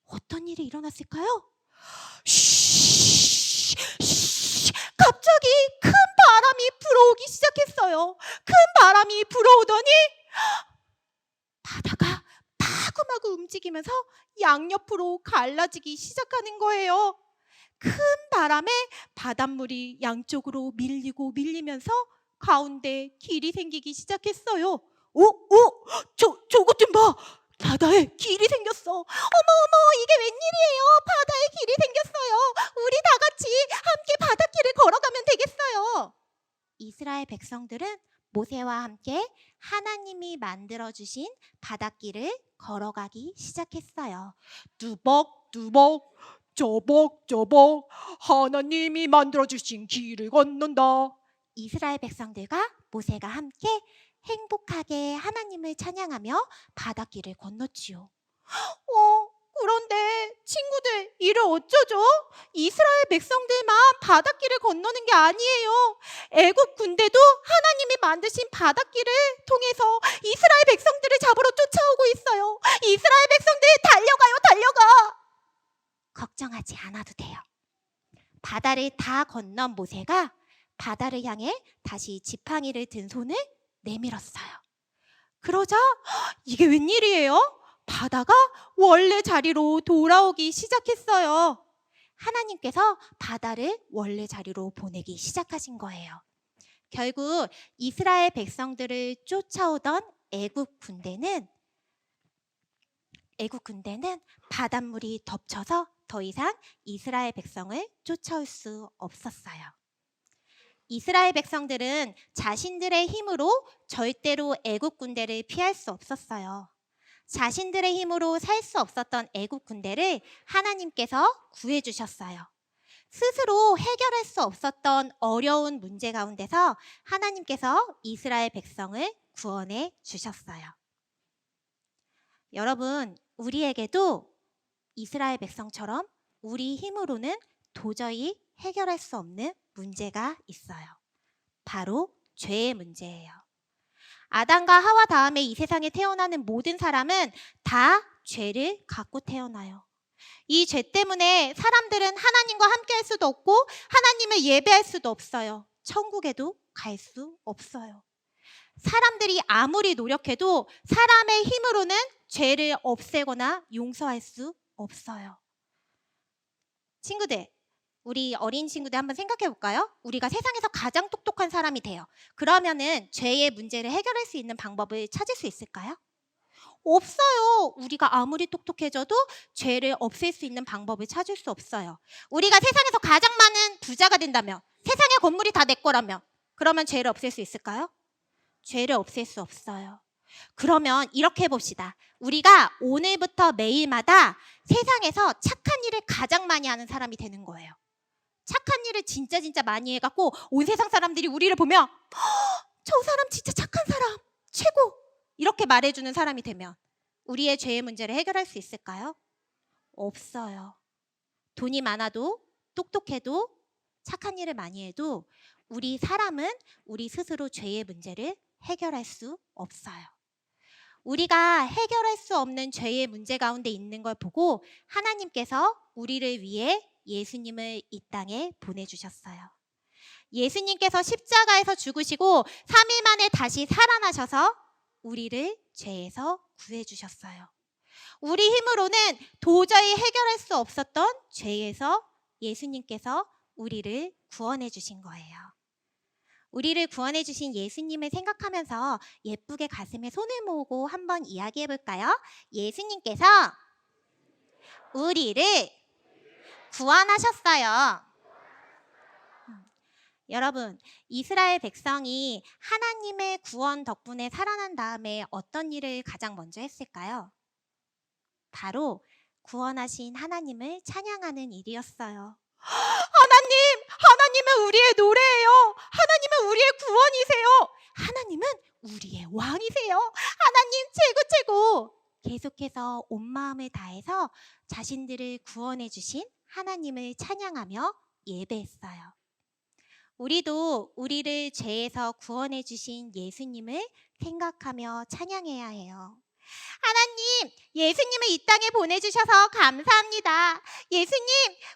어떤 일이 일어났을까요? 갑자기 큰 바람이 불어오기 시작했어요. 큰 바람이 불어오더니 바다가 마구마구 움직이면서 양옆으로 갈라지기 시작하는 거예요. 큰 바람에 바닷물이 양쪽으로 밀리면서 가운데 길이 생기기 시작했어요. 저것 좀 봐. 바다에 길이 생겼어. 어머, 이게 웬일이에요? 바다에 길이 생겼어요. 우리 다 같이 함께 바닷길을 걸어가면 되겠어요. 이스라엘 백성들은 모세와 함께 하나님이 만들어주신 바닷길을 걸어가기 시작했어요. 뚜벅뚜벅, 저벅저벅, 하나님이 만들어주신 길을 건넌다. 이스라엘 백성들과 모세가 함께 행복하게 하나님을 찬양하며 바닷길을 건넜지요. 그런데 친구들, 이를 어쩌죠? 이스라엘 백성들만 바닷길을 건너는 게 아니에요. 애굽 군대도 하나님이 만드신 바닷길을 통해서 이스라엘 백성들을 잡으러 쫓아오고 있어요. 이스라엘 백성들 달려가요, 달려가. 걱정하지 않아도 돼요. 바다를 다 건넌 모세가 바다를 향해 다시 지팡이를 든 손을 내밀었어요. 그러자 이게 웬일이에요? 바다가 원래 자리로 돌아오기 시작했어요. 하나님께서 바다를 원래 자리로 보내기 시작하신 거예요. 결국 이스라엘 백성들을 쫓아오던 애국 군대는 바닷물이 덮쳐서 더 이상 이스라엘 백성을 쫓아올 수 없었어요. 이스라엘 백성들은 자신들의 힘으로 절대로 애국 군대를 피할 수 없었어요. 자신들의 힘으로 살 수 없었던 애국 군대를 하나님께서 구해 주셨어요. 스스로 해결할 수 없었던 어려운 문제 가운데서 하나님께서 이스라엘 백성을 구원해 주셨어요. 여러분, 우리에게도 이스라엘 백성처럼 우리 힘으로는 도저히 해결할 수 없는 문제가 있어요. 바로 죄의 문제예요. 아담과 하와 다음에 이 세상에 태어나는 모든 사람은 다 죄를 갖고 태어나요. 이 죄 때문에 사람들은 하나님과 함께 할 수도 없고 하나님을 예배할 수도 없어요. 천국에도 갈 수 없어요. 사람들이 아무리 노력해도 사람의 힘으로는 죄를 없애거나 용서할 수 없어요. 친구들, 우리 어린 친구들 한번 생각해 볼까요? 우리가 세상에서 가장 똑똑한 사람이 돼요. 그러면은 죄의 문제를 해결할 수 있는 방법을 찾을 수 있을까요? 없어요. 우리가 아무리 똑똑해져도 죄를 없앨 수 있는 방법을 찾을 수 없어요. 우리가 세상에서 가장 많은 부자가 된다면, 세상의 건물이 다 내 거라면, 그러면 죄를 없앨 수 있을까요? 죄를 없앨 수 없어요. 그러면 이렇게 해봅시다. 우리가 오늘부터 매일마다 세상에서 착한 일을 가장 많이 하는 사람이 되는 거예요. 착한 일을 진짜 많이 해갖고 온 세상 사람들이 우리를 보면 저 사람 진짜 착한 사람, 최고! 이렇게 말해주는 사람이 되면 우리의 죄의 문제를 해결할 수 있을까요? 없어요. 돈이 많아도 똑똑해도 착한 일을 많이 해도 우리 사람은 우리 스스로 죄의 문제를 해결할 수 없어요. 우리가 해결할 수 없는 죄의 문제 가운데 있는 걸 보고 하나님께서 우리를 위해 예수님을 이 땅에 보내주셨어요. 예수님께서 십자가에서 죽으시고 3일 만에 다시 살아나셔서 우리를 죄에서 구해주셨어요. 우리 힘으로는 도저히 해결할 수 없었던 죄에서 예수님께서 우리를 구원해 주신 거예요. 우리를 구원해 주신 예수님을 생각하면서 예쁘게 가슴에 손을 모으고 한번 이야기해 볼까요? 예수님께서 우리를 구원하셨어요. 여러분, 이스라엘 백성이 하나님의 구원 덕분에 살아난 다음에 어떤 일을 가장 먼저 했을까요? 바로 구원하신 하나님을 찬양하는 일이었어요. 하나님은 우리의 노래예요. 하나님은 우리의 구원이세요. 하나님은 우리의 왕이세요. 하나님 최고. 계속해서 온 마음을 다해서 자신들을 구원해 주신 하나님을 찬양하며 예배했어요. 우리도 우리를 죄에서 구원해 주신 예수님을 생각하며 찬양해야 해요. 하나님, 예수님을 이 땅에 보내주셔서 감사합니다. 예수님,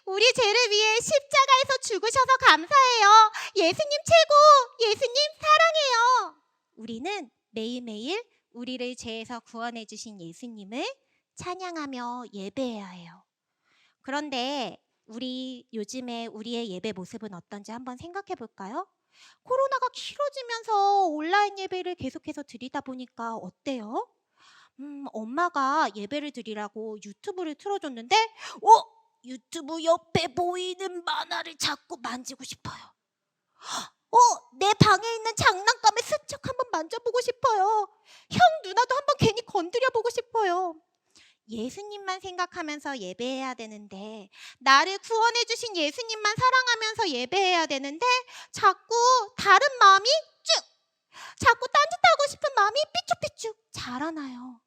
우리 죄를 위해 십자가에서 죽으셔서 감사해요. 예수님 최고! 예수님 사랑해요. 우리는 매일매일 우리를 죄에서 구원해 주신 예수님을 찬양하며 예배해야 해요. 그런데 우리 요즘에 우리의 예배 모습은 어떤지 한번 생각해 볼까요? 코로나가 길어지면서 온라인 예배를 계속해서 드리다 보니까 어때요? 엄마가 예배를 드리라고 유튜브를 틀어줬는데 유튜브 옆에 보이는 만화를 자꾸 만지고 싶어요. 내 방에 있는 장난감을 슬쩍 한번 만져보고 싶어요. 형 누나도 한번 괜히 건드려보고 싶어요. 예수님만 생각하면서 예배해야 되는데, 나를 구원해 주신 예수님만 사랑하면서 예배해야 되는데 자꾸 다른 마음이 자꾸 딴짓하고 싶은 마음이 삐쭉삐쭉 자라나요.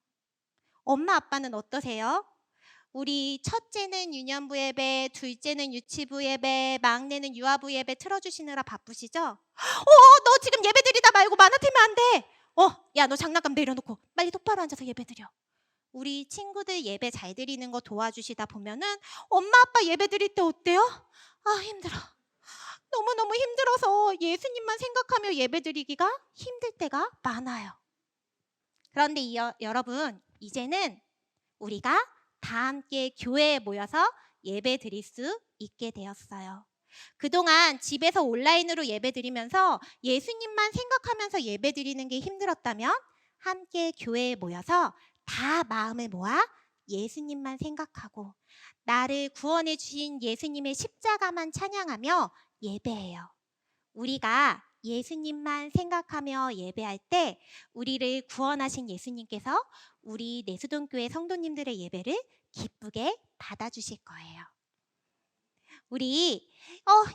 엄마 아빠는 어떠세요? 우리 첫째는 유년부 예배, 둘째는 유치부 예배, 막내는 유아부 예배 틀어주시느라 바쁘시죠? 너 지금 예배 드리다 말고 만화 틀면 안 돼. 야, 너 장난감 내려놓고 빨리 똑바로 앉아서 예배 드려. 우리 친구들 예배 잘 드리는 거 도와주시다 보면은 엄마 아빠 예배 드릴 때 어때요? 아, 힘들어. 너무너무 힘들어서 예수님만 생각하며 예배 드리기가 힘들 때가 많아요. 그런데 여러분, 이제는 우리가 다 함께 교회에 모여서 예배 드릴 수 있게 되었어요. 그동안 집에서 온라인으로 예배 드리면서 예수님만 생각하면서 예배 드리는 게 힘들었다면 함께 교회에 모여서 다 마음을 모아 예수님만 생각하고 나를 구원해 주신 예수님의 십자가만 찬양하며 예배해요. 우리가 예수님만 생각하며 예배할 때 우리를 구원하신 예수님께서 우리 내수동교회 성도님들의 예배를 기쁘게 받아주실 거예요. 우리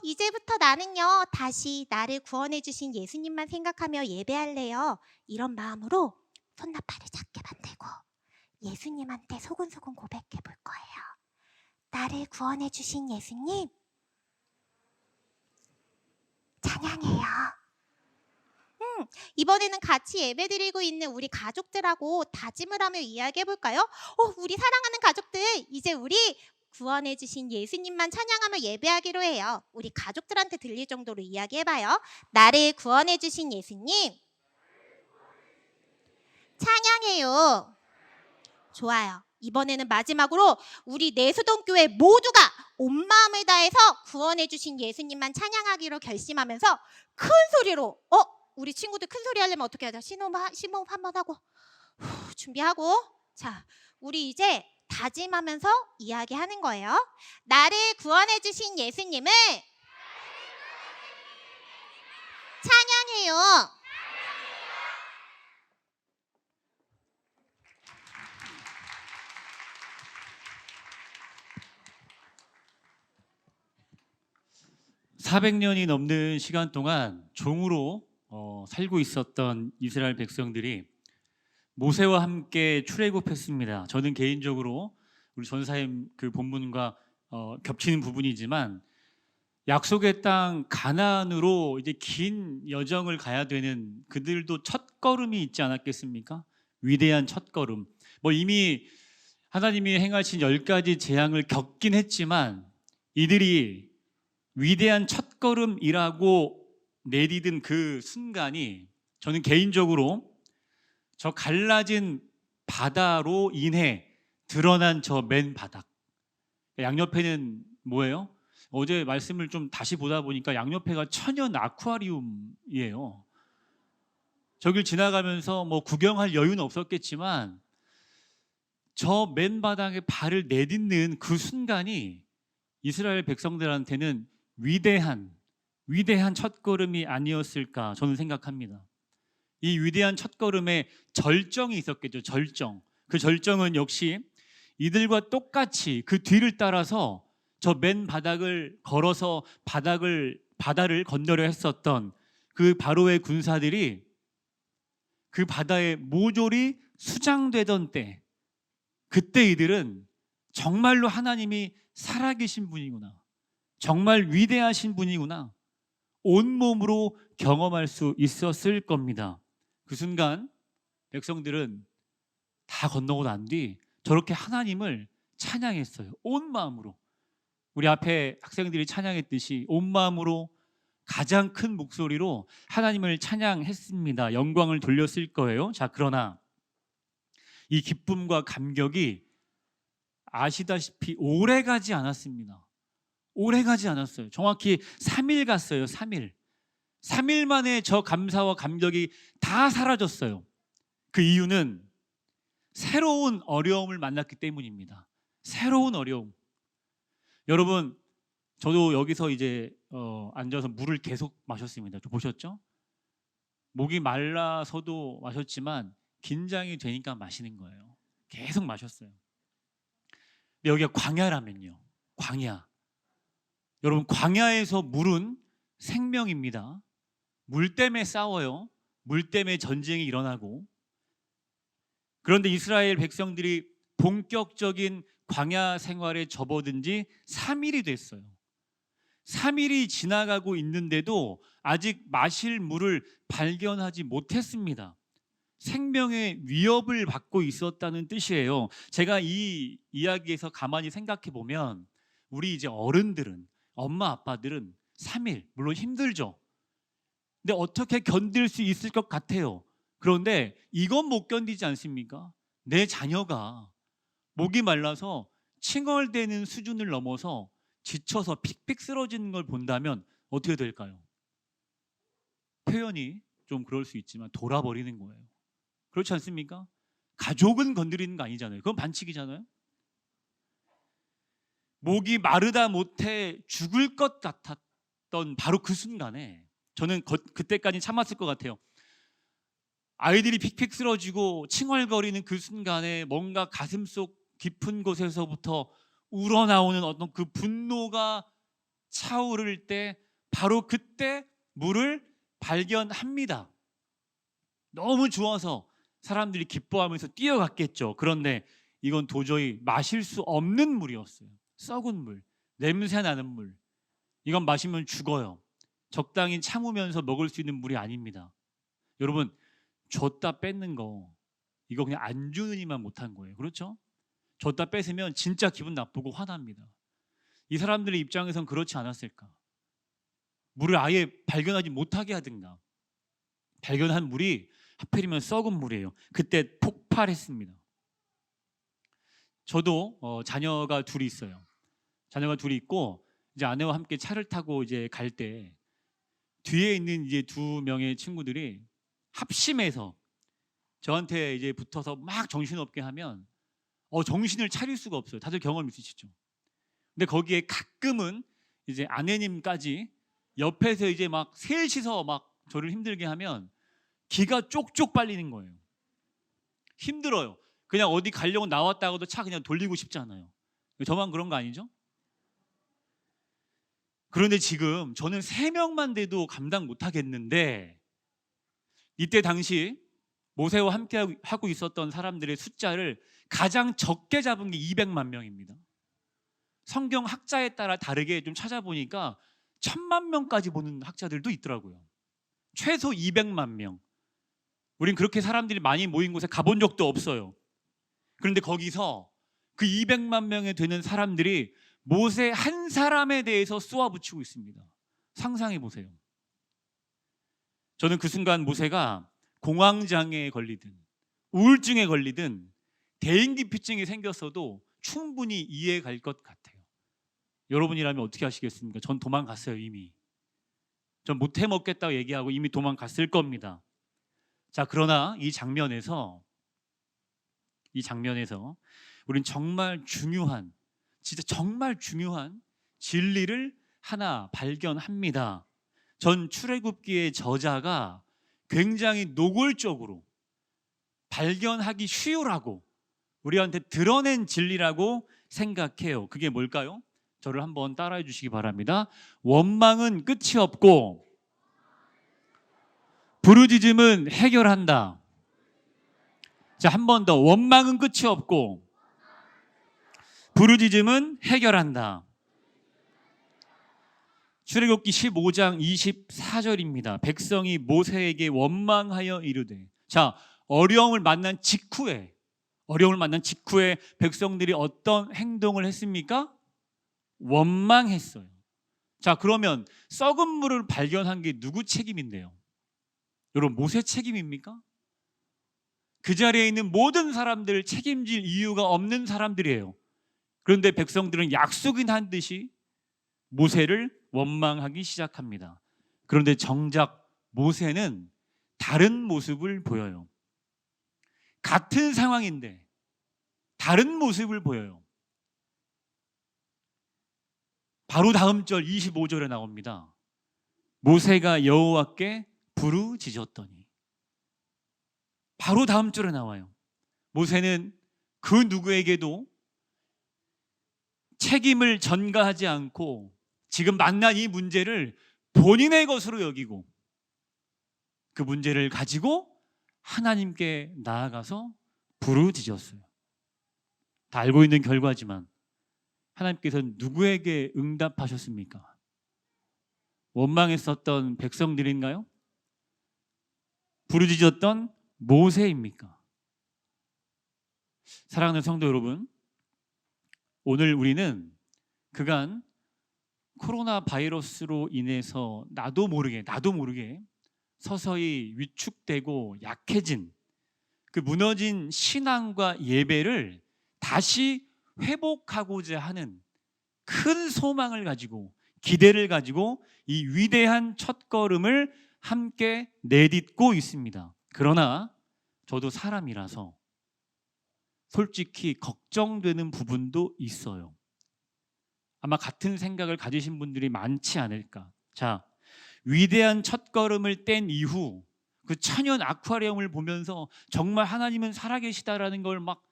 이제부터 나는요 다시 나를 구원해 주신 예수님만 생각하며 예배할래요. 이런 마음으로 손나팔을 작게 만들고 예수님한테 소근소근 고백해 볼 거예요. 나를 구원해 주신 예수님 찬양해요. 이번에는 같이 예배드리고 있는 우리 가족들하고 다짐을 하며 이야기해 볼까요? 우리 사랑하는 가족들, 이제 우리 구원해 주신 예수님만 찬양하며 예배하기로 해요. 우리 가족들한테 들릴 정도로 이야기해봐요. 나를 구원해 주신 예수님 찬양해요. 좋아요. 이번에는 마지막으로 우리 내수동교회 모두가 온 마음을 다해서 구원해 주신 예수님만 찬양하기로 결심하면서 큰 소리로 우리 친구들 큰 소리 하려면 어떻게 하자? 심호흡 한번 하고 준비하고 자, 우리 이제 다짐하면서 이야기하는 거예요. 나를 구원해 주신 예수님을 찬양해요. (400년이) 넘는 시간 동안 종으로 살고 있었던 이스라엘 백성들이 모세와 함께 출애굽했습니다. 저는 개인적으로 우리 전사님 그 본문과 겹치는 부분이지만 약속의 땅 가나안으로 이제 긴 여정을 가야 되는 그들도 첫걸음이 있지 않았겠습니까? 위대한 첫걸음. 이미 하나님이 행하신 10가지 재앙을 겪긴 했지만 이들이 위대한 첫걸음이라고 내디딘 그 순간이 저는 개인적으로 저 갈라진 바다로 인해 드러난 저 맨 바닥. 양옆에는 뭐예요? 어제 말씀을 좀 다시 보다 보니까 양옆에가 천연 아쿠아리움이에요. 저길 지나가면서 구경할 여유는 없었겠지만 저 맨 바닥에 발을 내딛는 그 순간이 이스라엘 백성들한테는 위대한 첫걸음이 아니었을까 저는 생각합니다. 이 위대한 첫걸음에 절정이 있었겠죠. 절정. 그 절정은 역시 이들과 똑같이 그 뒤를 따라서 저 맨 바닥을 걸어서 바다를 건너려 했었던 그 바로의 군사들이 그 바다에 모조리 수장되던 때, 그때 이들은 정말로 하나님이 살아계신 분이구나, 정말 위대하신 분이구나 온몸으로 경험할 수 있었을 겁니다. 그 순간 백성들은 다 건너고 난 뒤 저렇게 하나님을 찬양했어요. 온 마음으로. 우리 앞에 학생들이 찬양했듯이 온 마음으로 가장 큰 목소리로 하나님을 찬양했습니다. 영광을 돌렸을 거예요. 자, 그러나 이 기쁨과 감격이 아시다시피 오래 가지 않았습니다. 오래 가지 않았어요. 정확히 3일 갔어요. 3일 만에 저 감사와 감격이 다 사라졌어요. 그 이유는 새로운 어려움을 만났기 때문입니다. 새로운 어려움. 여러분, 저도 여기서 이제 앉아서 물을 계속 마셨습니다. 보셨죠? 목이 말라서도 마셨지만 긴장이 되니까 마시는 거예요. 계속 마셨어요. 근데 여기가 광야라면요. 광야. 여러분, 광야에서 물은 생명입니다. 물 때문에 싸워요. 물 때문에 전쟁이 일어나고. 그런데 이스라엘 백성들이 본격적인 광야 생활에 접어든 지 3일이 됐어요. 3일이 지나가고 있는데도 아직 마실 물을 발견하지 못했습니다. 생명의 위협을 받고 있었다는 뜻이에요. 제가 이 이야기에서 가만히 생각해 보면 우리 이제 어른들은, 엄마 아빠들은 3일 물론 힘들죠. 근데 어떻게 견딜 수 있을 것 같아요. 그런데 이건 못 견디지 않습니까? 내 자녀가 목이 말라서 칭얼대는 수준을 넘어서 지쳐서 픽픽 쓰러지는 걸 본다면 어떻게 될까요? 표현이 좀 그럴 수 있지만 돌아버리는 거예요. 그렇지 않습니까? 가족은 건드리는 거 아니잖아요. 그건 반칙이잖아요. 목이 마르다 못해 죽을 것 같았던 바로 그 순간에 저는 그때까지 참았을 것 같아요. 아이들이 픽픽 쓰러지고 칭얼거리는 그 순간에 뭔가 가슴속 깊은 곳에서부터 우러나오는 어떤 그 분노가 차오를 때 바로 그때 물을 발견합니다. 너무 좋아서 사람들이 기뻐하면서 뛰어갔겠죠. 그런데 이건 도저히 마실 수 없는 물이었어요. 썩은 물, 냄새 나는 물. 이건 마시면 죽어요. 적당히 참으면서 먹을 수 있는 물이 아닙니다. 여러분, 줬다 뺏는 거 이거 그냥 안 주는 이만 못한 거예요. 그렇죠? 줬다 뺏으면 진짜 기분 나쁘고 화납니다. 이 사람들의 입장에선 그렇지 않았을까? 물을 아예 발견하지 못하게 하든가. 발견한 물이 하필이면 썩은 물이에요. 그때 폭발했습니다. 저도 자녀가 둘이 있어요. 자녀가 둘이 있고 이제 아내와 함께 차를 타고 이제 갈 때 뒤에 있는 이제 2명의 친구들이 합심해서 저한테 이제 붙어서 막 정신없게 하면 정신을 차릴 수가 없어요. 다들 경험 있으시죠? 근데 거기에 가끔은 이제 아내님까지 옆에서 이제 막 셋이서 막 저를 힘들게 하면 기가 쪽쪽 빨리는 거예요. 힘들어요. 그냥 어디 가려고 나왔다가도 차 그냥 돌리고 싶잖아요. 저만 그런 거 아니죠? 그런데 지금 저는 3명만 돼도 감당 못 하겠는데 이때 당시 모세와 함께 하고 있었던 사람들의 숫자를 가장 적게 잡은 게 200만 명입니다. 성경 학자에 따라 다르게 좀 찾아보니까 1000만 명까지 보는 학자들도 있더라고요. 최소 200만 명. 우린 그렇게 사람들이 많이 모인 곳에 가본 적도 없어요. 그런데 거기서 그 200만 명에 되는 사람들이 모세 한 사람에 대해서 쏘아붙이고 있습니다. 상상해 보세요. 저는 그 순간 모세가 공황장애에 걸리든 우울증에 걸리든 대인기피증이 생겼어도 충분히 이해 갈 것 같아요. 여러분이라면 어떻게 하시겠습니까? 전 도망갔어요. 이미. 전 못 해먹겠다고 얘기하고 이미 도망갔을 겁니다. 자, 그러나 이 장면에서 우린 정말 중요한, 진짜 정말 중요한 진리를 하나 발견합니다. 전 출애굽기의 저자가 굉장히 노골적으로 발견하기 쉬우라고 우리한테 드러낸 진리라고 생각해요. 그게 뭘까요? 저를 한번 따라해 주시기 바랍니다. 원망은 끝이 없고 부르짖음은 해결한다. 자, 한 번 더. 원망은 끝이 없고 부르짖음은 해결한다. 출애굽기 15장 24절입니다. 백성이 모세에게 원망하여 이르되. 자, 어려움을 만난 직후에 백성들이 어떤 행동을 했습니까? 원망했어요. 자, 그러면 썩은 물을 발견한 게 누구 책임인데요? 여러분, 모세 책임입니까? 그 자리에 있는 모든 사람들을 책임질 이유가 없는 사람들이에요. 그런데 백성들은 약속인 한 듯이 모세를 원망하기 시작합니다. 그런데 정작 모세는 다른 모습을 보여요. 같은 상황인데 다른 모습을 보여요. 바로 다음 절 25절에 나옵니다. 모세가 여호와께 부르짖었더니. 바로 다음 절에 나와요. 모세는 그 누구에게도 책임을 전가하지 않고 지금 만난 이 문제를 본인의 것으로 여기고 그 문제를 가지고 하나님께 나아가서 부르짖었어요. 다 알고 있는 결과지만 하나님께서는 누구에게 응답하셨습니까? 원망했었던 백성들인가요? 부르짖었던 모세입니까? 사랑하는 성도 여러분, 오늘 우리는 그간 코로나 바이러스로 인해서 나도 모르게 서서히 위축되고 약해진 그 무너진 신앙과 예배를 다시 회복하고자 하는 큰 소망을 가지고, 기대를 가지고 이 위대한 첫걸음을 함께 내딛고 있습니다. 그러나 저도 사람이라서 솔직히 걱정되는 부분도 있어요. 아마 같은 생각을 가지신 분들이 많지 않을까. 자, 위대한 첫걸음을 뗀 이후 그 천연 아쿠아리움을 보면서 정말 하나님은 살아계시다라는 걸 막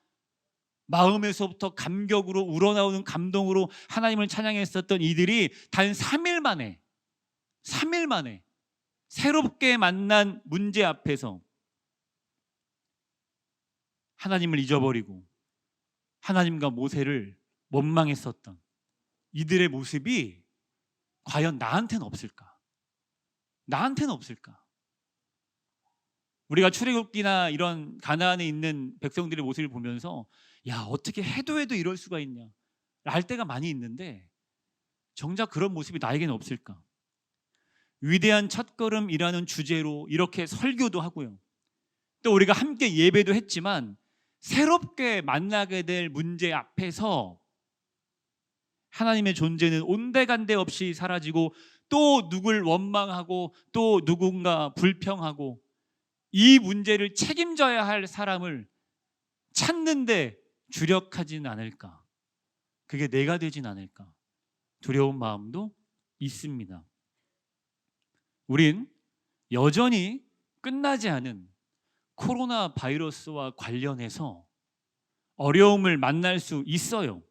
마음에서부터 감격으로 우러나오는 감동으로 하나님을 찬양했었던 이들이 단 3일 만에 새롭게 만난 문제 앞에서 하나님을 잊어버리고 하나님과 모세를 원망했었던 이들의 모습이 과연 나한테는 없을까? 나한테는 없을까? 우리가 출애굽기나 이런 가나안에 있는 백성들의 모습을 보면서 야, 어떻게 해도 이럴 수가 있냐 할 때가 많이 있는데 정작 그런 모습이 나에게는 없을까? 위대한 첫걸음이라는 주제로 이렇게 설교도 하고요. 또 우리가 함께 예배도 했지만 새롭게 만나게 될 문제 앞에서 하나님의 존재는 온데간데 없이 사라지고 또 누굴 원망하고 또 누군가 불평하고 이 문제를 책임져야 할 사람을 찾는데 주력하진 않을까? 그게 내가 되진 않을까? 두려운 마음도 있습니다. 우린 여전히 끝나지 않은 코로나 바이러스와 관련해서 어려움을 만날 수 있어요.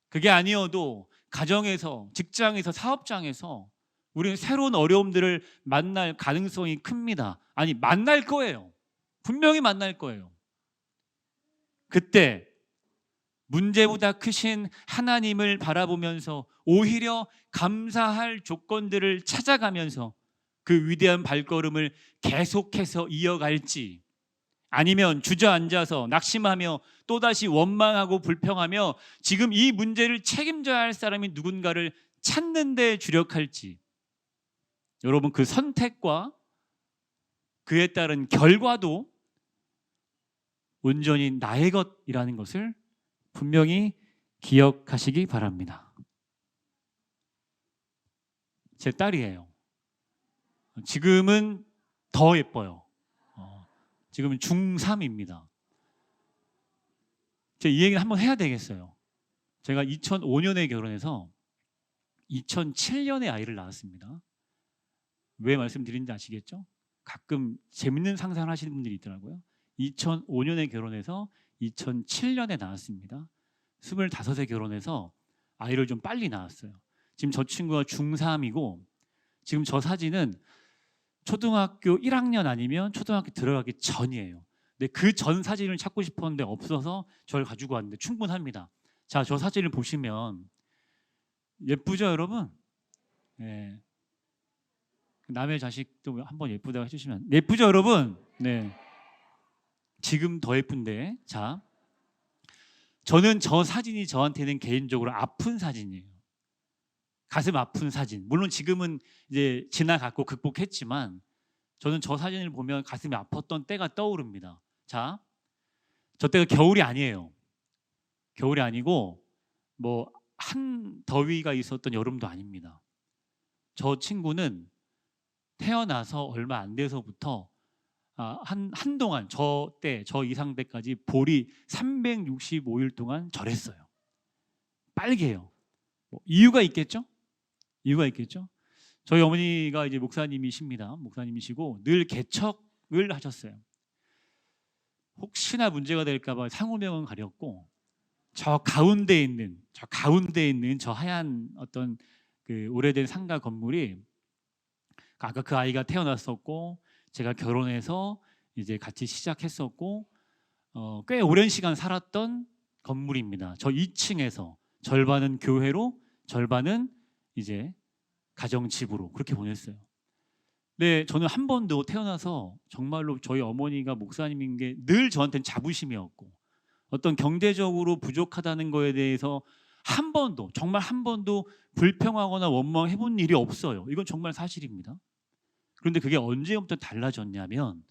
그게 아니어도 가정에서, 직장에서, 사업장에서 우리는 새로운 어려움들을 만날 가능성이 큽니다. 아니, 만날 거예요. 분명히 만날 거예요. 그때 문제보다 크신 하나님을 바라보면서 오히려 감사할 조건들을 찾아가면서 그 위대한 발걸음을 계속해서 이어갈지, 아니면 주저앉아서 낙심하며 또다시 원망하고 불평하며 지금 이 문제를 책임져야 할 사람이 누군가를 찾는 데 주력할지, 여러분 그 선택과 그에 따른 결과도 온전히 나의 것이라는 것을 분명히 기억하시기 바랍니다. 제 딸이에요. 지금은 더 예뻐요. 지금은 중3입니다. 제가 이 얘기를 한번 해야 되겠어요. 제가 2005년에 결혼해서 2007년에 아이를 낳았습니다. 왜 말씀드리는지 아시겠죠? 가끔 재밌는 상상을 하시는 분들이 있더라고요. 2005년에 결혼해서 2007년에 낳았습니다. 25에 결혼해서 아이를 좀 빨리 낳았어요. 지금 저 친구가 중3이고 지금 저 사진은 초등학교 1학년 아니면 초등학교 들어가기 전이에요. 근데 그 전 사진을 찾고 싶었는데 없어서 저를 가지고 왔는데 충분합니다. 자, 저 사진을 보시면 예쁘죠, 여러분? 네. 남의 자식도 한번 예쁘다고 해주시면 예쁘죠, 여러분? 네. 지금 더 예쁜데, 자, 저는 저 사진이 저한테는 개인적으로 아픈 사진이에요. 가슴 아픈 사진. 물론 지금은 이제 지나갔고 극복했지만 저는 저 사진을 보면 가슴이 아팠던 때가 떠오릅니다. 자, 저 때가 겨울이 아니에요. 겨울이 아니고 뭐 한더위가 있었던 여름도 아닙니다. 저 친구는 태어나서 얼마 안 돼서부터 한동안 저 이상 때까지 볼이 365일 동안 절했어요. 빨개요. 뭐 이유가 있겠죠? 저희 어머니가 이제 목사님이십니다. 목사님이시고 늘 개척을 하셨어요. 혹시나 문제가 될까봐 상호명은 가렸고 저 가운데 있는 저 하얀 어떤 그 오래된 상가 건물이 아까 그 아이가 태어났었고 제가 결혼해서 이제 같이 시작했었고 꽤 오랜 시간 살았던 건물입니다. 저 2층에서 절반은 교회로 절반은 이제 가정집으로 그렇게 보냈어요. 네, 저는 한 번도 태어나서 정말로 저희 어머니가 목사님인 게 늘 저한테는 자부심이었고 어떤 경제적으로 부족하다는 거에 대해서 한 번도 정말 한 번도 불평하거나 원망해 본 일이 없어요. 이건 정말 사실입니다. 그런데 그게 언제부터 달라졌냐면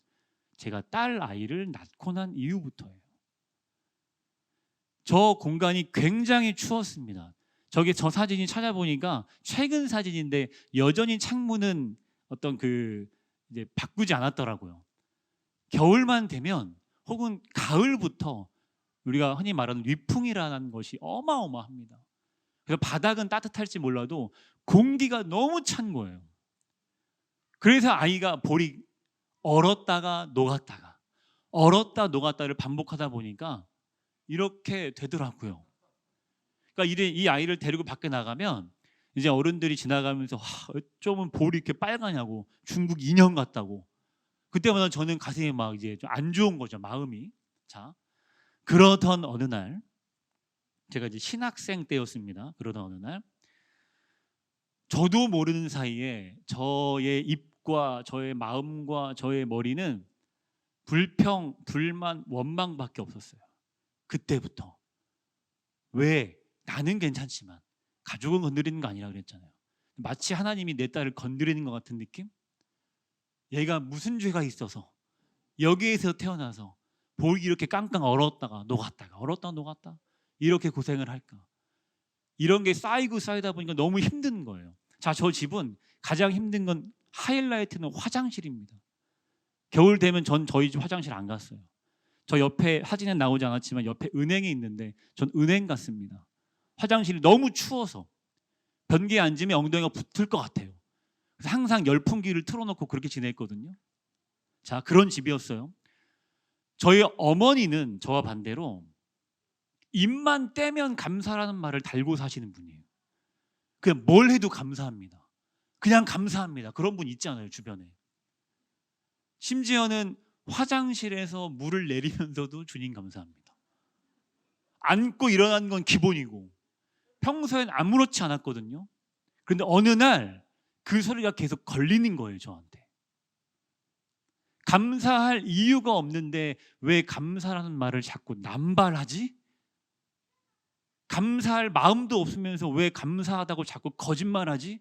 제가 딸 아이를 낳고 난 이후부터예요. 저 공간이 굉장히 추웠습니다. 저 사진이 찾아보니까 최근 사진인데 여전히 창문은 어떤 이제 바꾸지 않았더라고요. 겨울만 되면 혹은 가을부터 우리가 흔히 말하는 위풍이라는 것이 어마어마합니다. 그래서 바닥은 따뜻할지 몰라도 공기가 너무 찬 거예요. 그래서 아이가 볼이 얼었다가 녹았다가 얼었다 녹았다를 반복하다 보니까 이렇게 되더라고요. 그러니까 이 아이를 데리고 밖에 나가면 이제 어른들이 지나가면서 어쩌면 볼이 이렇게 빨가냐고 중국 인형 같다고 그때마다 저는 가슴이 막 이제 좀 안 좋은 거죠 마음이. 자 그러던 어느 날 제가 이제 신학생 때였습니다. 그러던 어느 날 저도 모르는 사이에 저의 입과 저의 마음과 저의 머리는 불평, 불만, 원망밖에 없었어요. 그때부터. 왜? 나는 괜찮지만 가족은 건드리는 거 아니라 그랬잖아요. 마치 하나님이 내 딸을 건드리는 것 같은 느낌? 얘가 무슨 죄가 있어서 여기에서 태어나서 볼이 이렇게 깡깡 얼었다가 녹았다가 얼었다가 녹았다 이렇게 고생을 할까? 이런 게 쌓이고 쌓이다 보니까 너무 힘든 거예요. 자, 저 집은 가장 힘든 건 하이라이트는 화장실입니다. 겨울 되면 전 저희 집 화장실 안 갔어요. 저 옆에 사진에 나오지 않았지만 옆에 은행이 있는데 전 은행 갔습니다. 화장실이 너무 추워서 변기에 앉으면 엉덩이가 붙을 것 같아요. 그래서 항상 열풍기를 틀어놓고 그렇게 지냈거든요. 자, 그런 집이었어요. 저희 어머니는 저와 반대로 입만 떼면 감사라는 말을 달고 사시는 분이에요. 그냥 뭘 해도 감사합니다. 그냥 감사합니다. 그런 분 있잖아요, 주변에. 심지어는 화장실에서 물을 내리면서도 주님 감사합니다. 앉고 일어나는 건 기본이고 평소엔 아무렇지 않았거든요. 그런데 어느 날 그 소리가 계속 걸리는 거예요, 저한테. 감사할 이유가 없는데 왜 감사라는 말을 자꾸 남발하지? 감사할 마음도 없으면서 왜 감사하다고 자꾸 거짓말하지?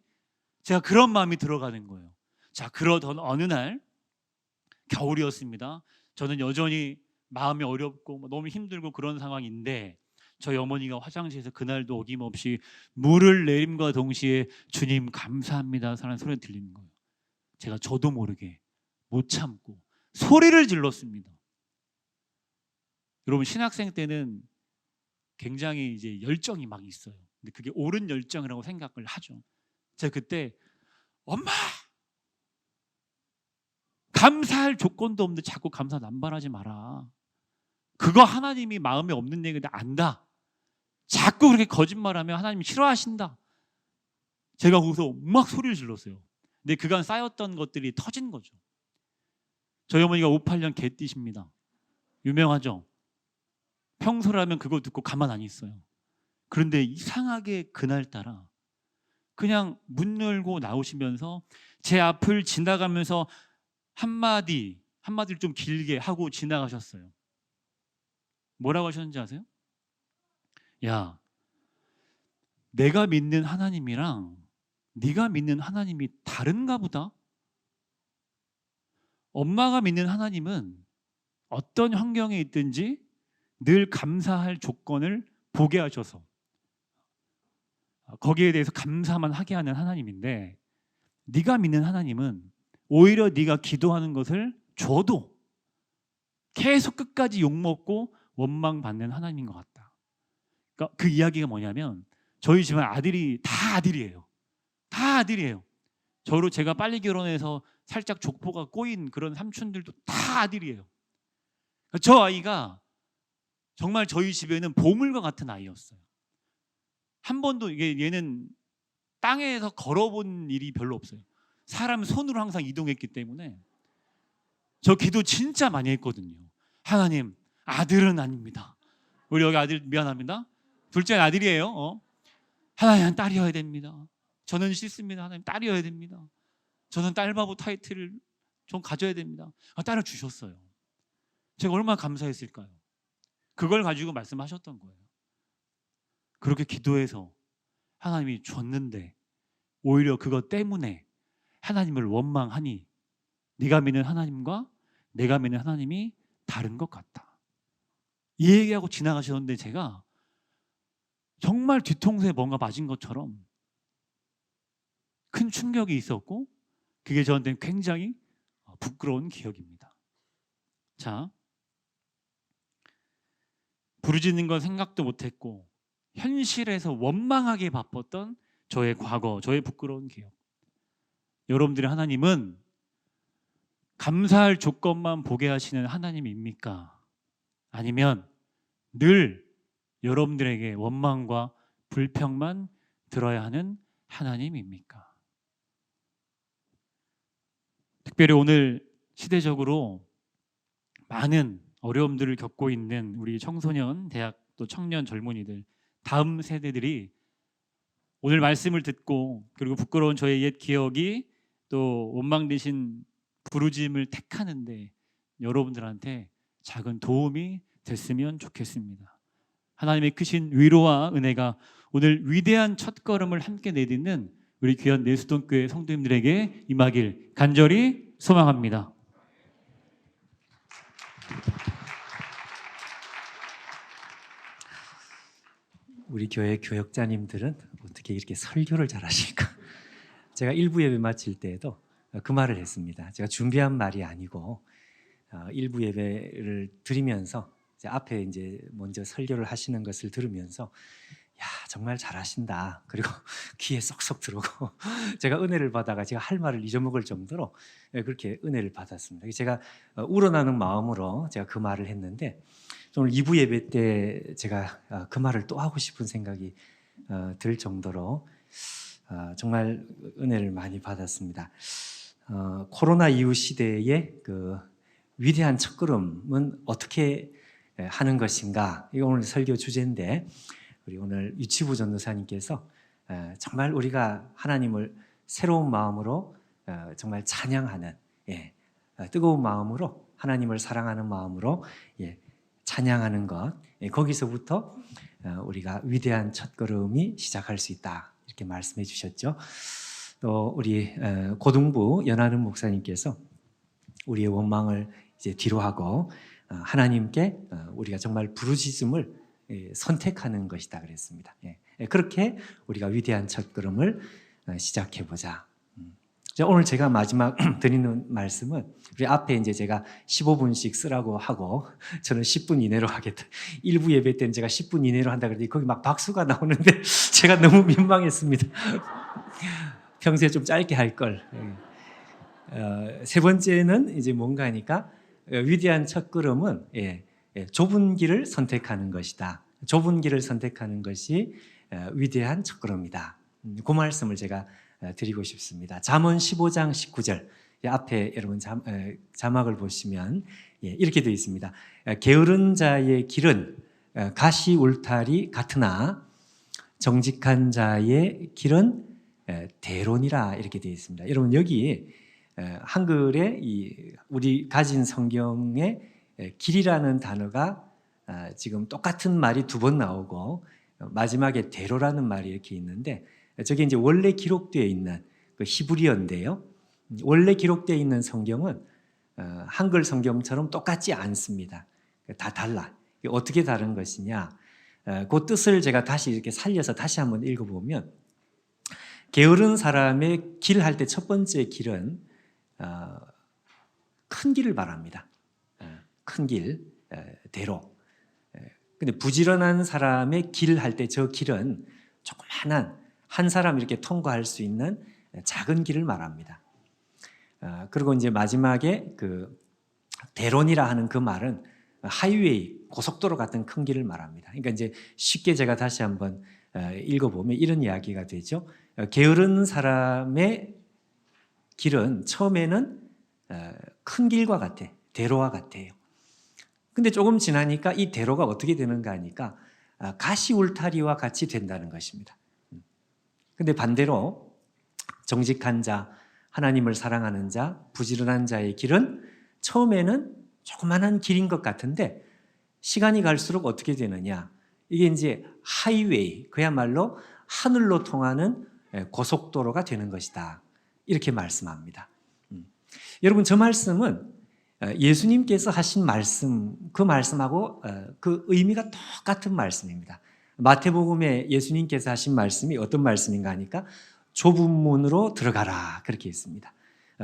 제가 그런 마음이 들어가는 거예요. 자, 그러던 어느 날 겨울이었습니다. 저는 여전히 마음이 어렵고 너무 힘들고 그런 상황인데 저희 어머니가 화장실에서 그날도 어김없이 물을 내림과 동시에 주님 감사합니다 라는 소리가 들리는 거예요. 제가 저도 모르게 못 참고 소리를 질렀습니다. 여러분 신학생 때는 굉장히 이제 열정이 막 있어요. 근데 그게 옳은 열정이라고 생각을 하죠. 제가 그때 엄마 감사할 조건도 없는데 자꾸 감사 남발하지 마라. 그거 하나님이 마음에 없는 얘기인데 안다. 자꾸 그렇게 거짓말하면 하나님이 싫어하신다. 제가 거기서 막 소리를 질렀어요. 근데 그간 쌓였던 것들이 터진 거죠. 저희 어머니가 58년 개띠십니다. 유명하죠. 평소라면 그거 듣고 가만 안 있어요. 그런데 이상하게 그날따라 그냥 문 열고 나오시면서 제 앞을 지나가면서 한마디를 좀 길게 하고 지나가셨어요. 뭐라고 하셨는지 아세요? 야, 내가 믿는 하나님이랑 네가 믿는 하나님이 다른가 보다. 엄마가 믿는 하나님은 어떤 환경에 있든지 늘 감사할 조건을 보게 하셔서 거기에 대해서 감사만 하게 하는 하나님인데 네가 믿는 하나님은 오히려 네가 기도하는 것을 줘도 계속 끝까지 욕먹고 원망받는 하나님인 것 같다. 그러니까 그 이야기가 뭐냐면 저희 집안 아들이 다 아들이에요. 다 아들이에요. 저로 제가 빨리 결혼해서 살짝 족보가 꼬인 그런 삼촌들도 다 아들이에요. 저 아이가 정말 저희 집에는 보물과 같은 아이였어요. 한 번도 얘는 땅에서 걸어본 일이 별로 없어요. 사람 손으로 항상 이동했기 때문에 저 기도 진짜 많이 했거든요. 하나님, 아들은 아닙니다. 우리 여기 아들 미안합니다. 둘째는 아들이에요. 하나님 딸이어야 됩니다. 저는 싫습니다. 하나님 딸이어야 됩니다. 저는 딸바보 타이틀을 좀 가져야 됩니다. 딸을 주셨어요. 제가 얼마나 감사했을까요? 그걸 가지고 말씀하셨던 거예요. 그렇게 기도해서 하나님이 줬는데 오히려 그것 때문에 하나님을 원망하니 네가 믿는 하나님과 내가 믿는 하나님이 다른 것 같다. 이 얘기하고 지나가셨는데 제가 정말 뒤통수에 뭔가 맞은 것처럼 큰 충격이 있었고 그게 저한테는 굉장히 부끄러운 기억입니다. 자, 부르짖는 건 생각도 못했고 현실에서 원망하게 바빴던 저의 과거, 저의 부끄러운 기억. 여러분들의 하나님은 감사할 조건만 보게 하시는 하나님입니까? 아니면 늘 여러분들에게 원망과 불평만 들어야 하는 하나님입니까? 특별히 오늘 시대적으로 많은 어려움들을 겪고 있는 우리 청소년, 대학 또 청년 젊은이들, 다음 세대들이 오늘 말씀을 듣고 그리고 부끄러운 저의 옛 기억이 또 원망되신 부르짖음을 택하는데 여러분들한테 작은 도움이 됐으면 좋겠습니다. 하나님의 크신 위로와 은혜가 오늘 위대한 첫걸음을 함께 내딛는 우리 귀한 내수동교회 성도님들에게 임하길 간절히 소망합니다. 우리 교회 교역자님들은 어떻게 이렇게 설교를 잘하실까? 제가 일부 예배 마칠 때에도 그 말을 했습니다. 제가 준비한 말이 아니고 일부 예배를 드리면서 이제 앞에 이제 먼저 설교를 하시는 것을 들으면서 야 정말 잘하신다. 그리고 귀에 쏙쏙 들어오고 제가 은혜를 받아가 제가 할 말을 잊어먹을 정도로 그렇게 은혜를 받았습니다. 제가 우러나는 마음으로 제가 그 말을 했는데 오늘 2부 예배 때 제가 그 말을 또 하고 싶은 생각이 들 정도로 정말 은혜를 많이 받았습니다. 코로나 이후 시대의 그 위대한 첫걸음은 어떻게 하는 것인가? 이거 오늘 설교 주제인데 우리 오늘 유치부 전도사님께서 정말 우리가 하나님을 새로운 마음으로 정말 찬양하는 뜨거운 마음으로 하나님을 사랑하는 마음으로 찬양하는 것 거기서부터 우리가 위대한 첫걸음이 시작할 수 있다 이렇게 말씀해 주셨죠. 또 우리 고등부 연하는 목사님께서 우리의 원망을 이제 뒤로 하고 하나님께 우리가 정말 부르짖음을 선택하는 것이다 그랬습니다. 그렇게 우리가 위대한 첫걸음을 시작해 보자. 오늘 제가 마지막 드리는 말씀은 우리 앞에 이제 제가 15분씩 쓰라고 하고 저는 10분 이내로 하겠다. 일부 예배 때는 제가 10분 이내로 한다 그랬더니 거기 막 박수가 나오는데 제가 너무 민망했습니다. 평소에 좀 짧게 할 걸. 세 번째는 이제 뭔가 하니까 위대한 첫걸음은 좁은 길을 선택하는 것이다. 좁은 길을 선택하는 것이 위대한 첫걸음이다. 그 말씀을 제가 드리고 싶습니다. 잠언 15장 19절 앞에 여러분 자막을 보시면 이렇게 되어 있습니다. 게으른 자의 길은 가시 울타리 같으나 정직한 자의 길은 대론이라 이렇게 되어 있습니다. 여러분 여기 한글에 우리 가진 성경에 길이라는 단어가 지금 똑같은 말이 두 번 나오고 마지막에 대로라는 말이 이렇게 있는데 저게 이제 원래 기록되어 있는 그 히브리어인데요. 원래 기록되어 있는 성경은 한글 성경처럼 똑같지 않습니다. 다 달라. 어떻게 다른 것이냐? 그 뜻을 제가 다시 이렇게 살려서 다시 한번 읽어보면 게으른 사람의 길 할 때 첫 번째 길은 큰 길을 말합니다. 큰 길, 대로. 근데 부지런한 사람의 길 할 때 저 길은 조그만한 한 사람 이렇게 통과할 수 있는 작은 길을 말합니다. 그리고 이제 마지막에 그 대론이라 하는 그 말은 하이웨이, 고속도로 같은 큰 길을 말합니다. 그러니까 이제 쉽게 제가 다시 한번 읽어보면 이런 이야기가 되죠. 게으른 사람의 길은 처음에는 큰 길과 같아, 대로와 같아요. 근데 조금 지나니까 이 대로가 어떻게 되는가 하니까 가시 울타리와 같이 된다는 것입니다. 근데 반대로 정직한 자, 하나님을 사랑하는 자, 부지런한 자의 길은 처음에는 조그만한 길인 것 같은데 시간이 갈수록 어떻게 되느냐? 이게 이제 하이웨이, 그야말로 하늘로 통하는 고속도로가 되는 것이다. 이렇게 말씀합니다. 여러분, 저 말씀은 예수님께서 하신 말씀, 그 말씀하고 그 의미가 똑같은 말씀입니다. 마태복음에 예수님께서 하신 말씀이 어떤 말씀인가 하니까 좁은 문으로 들어가라, 그렇게 했습니다.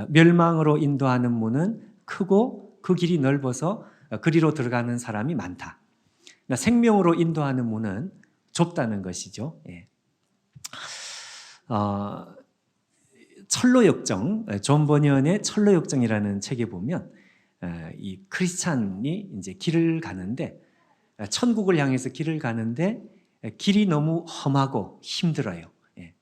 멸망으로 인도하는 문은 크고 그 길이 넓어서 그리로 들어가는 사람이 많다. 그러니까 생명으로 인도하는 문은 좁다는 것이죠. 예. 철로역정, 존 버니언의 철로역정이라는 책에 보면 이 크리스찬이 이제 길을 가는데, 천국을 향해서 길을 가는데 길이 너무 험하고 힘들어요. 예.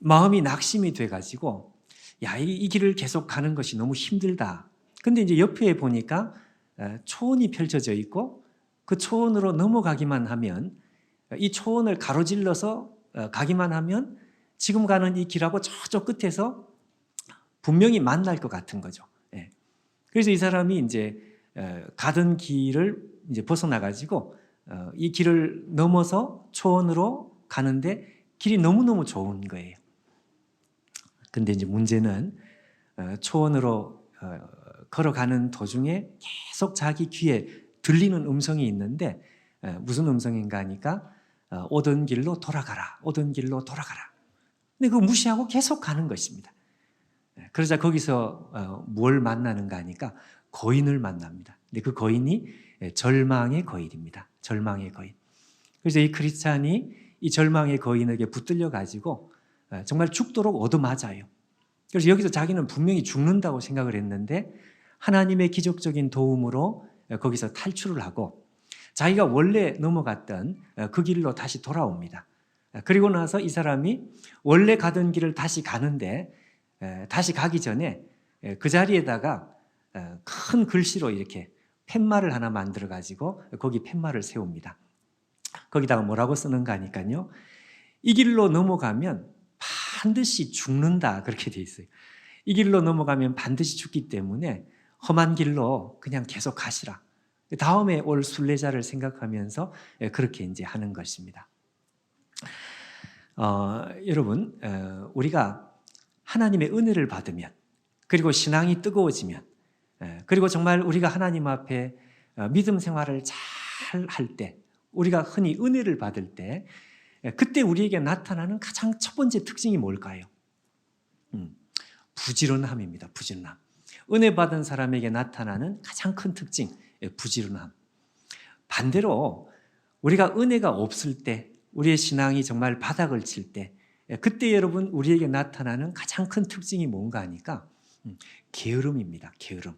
마음이 낙심이 돼가지고 야, 이 길을 계속 가는 것이 너무 힘들다. 근데 이제 옆에 보니까 초원이 펼쳐져 있고 그 초원으로 넘어가기만 하면, 이 초원을 가로질러서 가기만 하면 지금 가는 이 길하고 저쪽 끝에서 분명히 만날 것 같은 거죠. 예. 그래서 이 사람이 이제 가던 길을 이제 벗어나가지고 이 길을 넘어서 초원으로 가는데 길이 너무너무 좋은 거예요. 근데 이제 문제는 초원으로 걸어가는 도중에 계속 자기 귀에 들리는 음성이 있는데, 무슨 음성인가 하니까 오던 길로 돌아가라, 오던 길로 돌아가라. 근데 그거 무시하고 계속 가는 것입니다. 그러자 거기서 뭘 만나는가 하니까 거인을 만납니다. 근데 그 거인이 절망의 거인입니다. 절망의 거인. 그래서 이 크리스찬이 이 절망의 거인에게 붙들려 가지고 정말 죽도록 얻어맞아요. 그래서 여기서 자기는 분명히 죽는다고 생각을 했는데 하나님의 기적적인 도움으로 거기서 탈출을 하고 자기가 원래 넘어갔던 그 길로 다시 돌아옵니다. 그리고 나서 이 사람이 원래 가던 길을 다시 가는데, 다시 가기 전에 그 자리에다가 큰 글씨로 이렇게 팻말을 하나 만들어 가지고 거기 팻말을 세웁니다. 거기다가 뭐라고 쓰는가 하니까요, 이 길로 넘어가면 반드시 죽는다, 그렇게 돼 있어요. 이 길로 넘어가면 반드시 죽기 때문에 험한 길로 그냥 계속 가시라. 다음에 올 순례자를 생각하면서 그렇게 이제 하는 것입니다. 여러분, 우리가 하나님의 은혜를 받으면, 그리고 신앙이 뜨거워지면, 그리고 정말 우리가 하나님 앞에 믿음 생활을 잘 할 때, 우리가 흔히 은혜를 받을 때, 그때 우리에게 나타나는 가장 첫 번째 특징이 뭘까요? 부지런함입니다. 부지런함. 은혜 받은 사람에게 나타나는 가장 큰 특징, 부지런함. 반대로 우리가 은혜가 없을 때, 우리의 신앙이 정말 바닥을 칠 때, 그때 여러분 우리에게 나타나는 가장 큰 특징이 뭔가 하니까 게으름입니다. 게으름.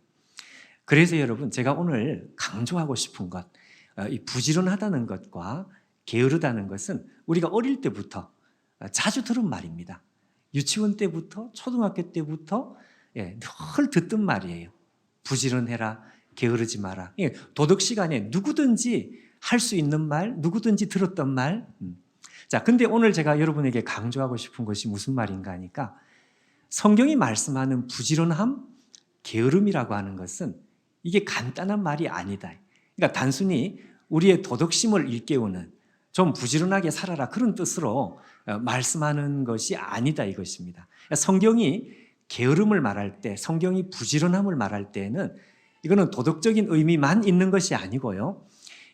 그래서 여러분, 제가 오늘 강조하고 싶은 것, 이 부지런하다는 것과 게으르다는 것은 우리가 어릴 때부터 자주 들은 말입니다. 유치원 때부터 초등학교 때부터 늘 듣던 말이에요. 부지런해라, 게으르지 마라. 도덕 시간에 누구든지 할 수 있는 말, 누구든지 들었던 말. 자, 근데 오늘 제가 여러분에게 강조하고 싶은 것이 무슨 말인가 하니까, 성경이 말씀하는 부지런함, 게으름이라고 하는 것은 이게 간단한 말이 아니다. 그러니까 단순히 우리의 도덕심을 일깨우는, 좀 부지런하게 살아라, 그런 뜻으로 말씀하는 것이 아니다, 이것입니다. 성경이 게으름을 말할 때, 성경이 부지런함을 말할 때에는 이거는 도덕적인 의미만 있는 것이 아니고요,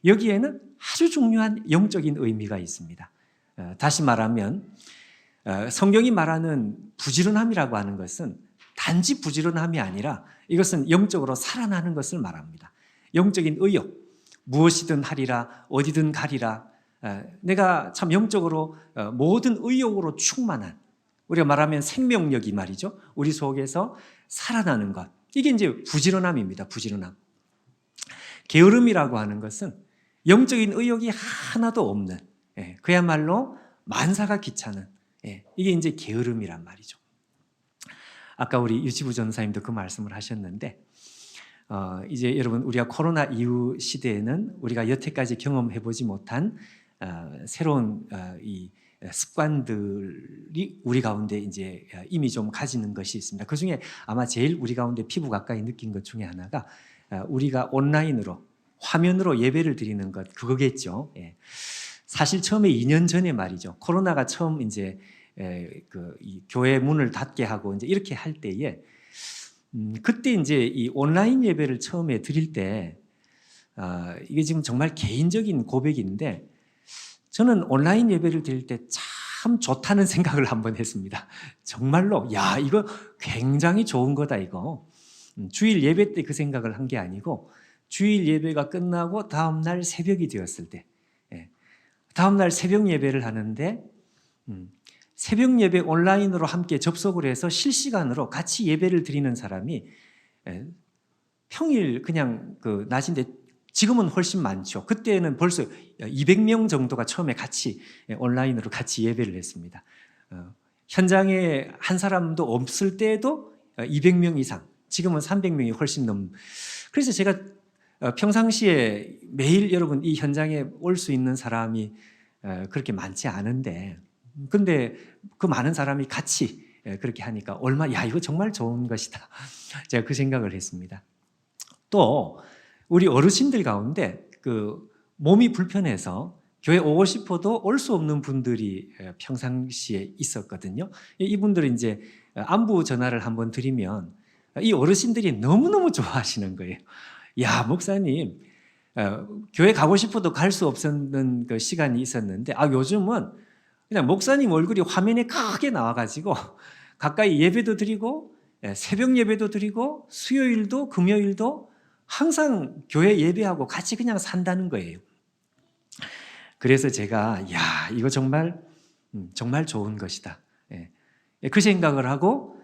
여기에는 아주 중요한 영적인 의미가 있습니다. 다시 말하면 성경이 말하는 부지런함이라고 하는 것은 단지 부지런함이 아니라 이것은 영적으로 살아나는 것을 말합니다. 영적인 의욕, 무엇이든 하리라, 어디든 가리라, 내가 참 영적으로 모든 의욕으로 충만한, 우리가 말하면 생명력이 말이죠, 우리 속에서 살아나는 것, 이게 이제 부지런함입니다. 부지런함. 게으름이라고 하는 것은 영적인 의욕이 하나도 없는, 그야말로 만사가 귀찮은, 이게 이제 게으름이란 말이죠. 아까 우리 유치부 전사님도 그 말씀을 하셨는데, 이제 여러분, 우리가 코로나 이후 시대에는 우리가 여태까지 경험해보지 못한 새로운 이 습관들이 우리 가운데 이제 이미 좀 가지는 것이 있습니다. 그 중에 아마 제일 우리 가운데 피부 가까이 느낀 것 중에 하나가 우리가 온라인으로 화면으로 예배를 드리는 것 그거겠죠. 예. 사실 처음에 2년 전에 말이죠. 코로나가 처음 이제 이 교회 문을 닫게 하고 이제 이렇게 할 때에 그때 이제 이 온라인 예배를 처음에 드릴 때 이게 지금 정말 개인적인 고백인데 저는 온라인 예배를 드릴 때 참 좋다는 생각을 한번 했습니다. 정말로 야 이거 굉장히 좋은 거다 이거. 주일 예배 때 그 생각을 한 게 아니고 주일 예배가 끝나고 다음 날 새벽이 되었을 때 다음 날 새벽 예배를 하는데 새벽 예배 온라인으로 함께 접속을 해서 실시간으로 같이 예배를 드리는 사람이 평일 그냥 그 낮인데 지금은 훨씬 많죠. 그때는 벌써 200명 정도가 처음에 같이 온라인으로 같이 예배를 했습니다. 현장에 한 사람도 없을 때에도 200명 이상, 지금은 300명이 훨씬 그래서 제가 평상시에 매일 여러분 이 현장에 올 수 있는 사람이 그렇게 많지 않은데 근데 그 많은 사람이 같이 그렇게 하니까 야 이거 정말 좋은 것이다. 제가 그 생각을 했습니다. 또 우리 어르신들 가운데 그 몸이 불편해서 교회 오고 싶어도 올 수 없는 분들이 평상시에 있었거든요. 이분들은 이제 안부 전화를 한번 드리면 이 어르신들이 너무너무 좋아하시는 거예요. 야 목사님 교회 가고 싶어도 갈 수 없었는 그 시간이 있었는데 요즘은 그냥 목사님 얼굴이 화면에 크게 나와가지고 가까이 예배도 드리고 새벽 예배도 드리고 수요일도 금요일도 항상 교회 예배하고 같이 그냥 산다는 거예요. 그래서 제가 야 이거 정말 좋은 것이다. 그 생각을 하고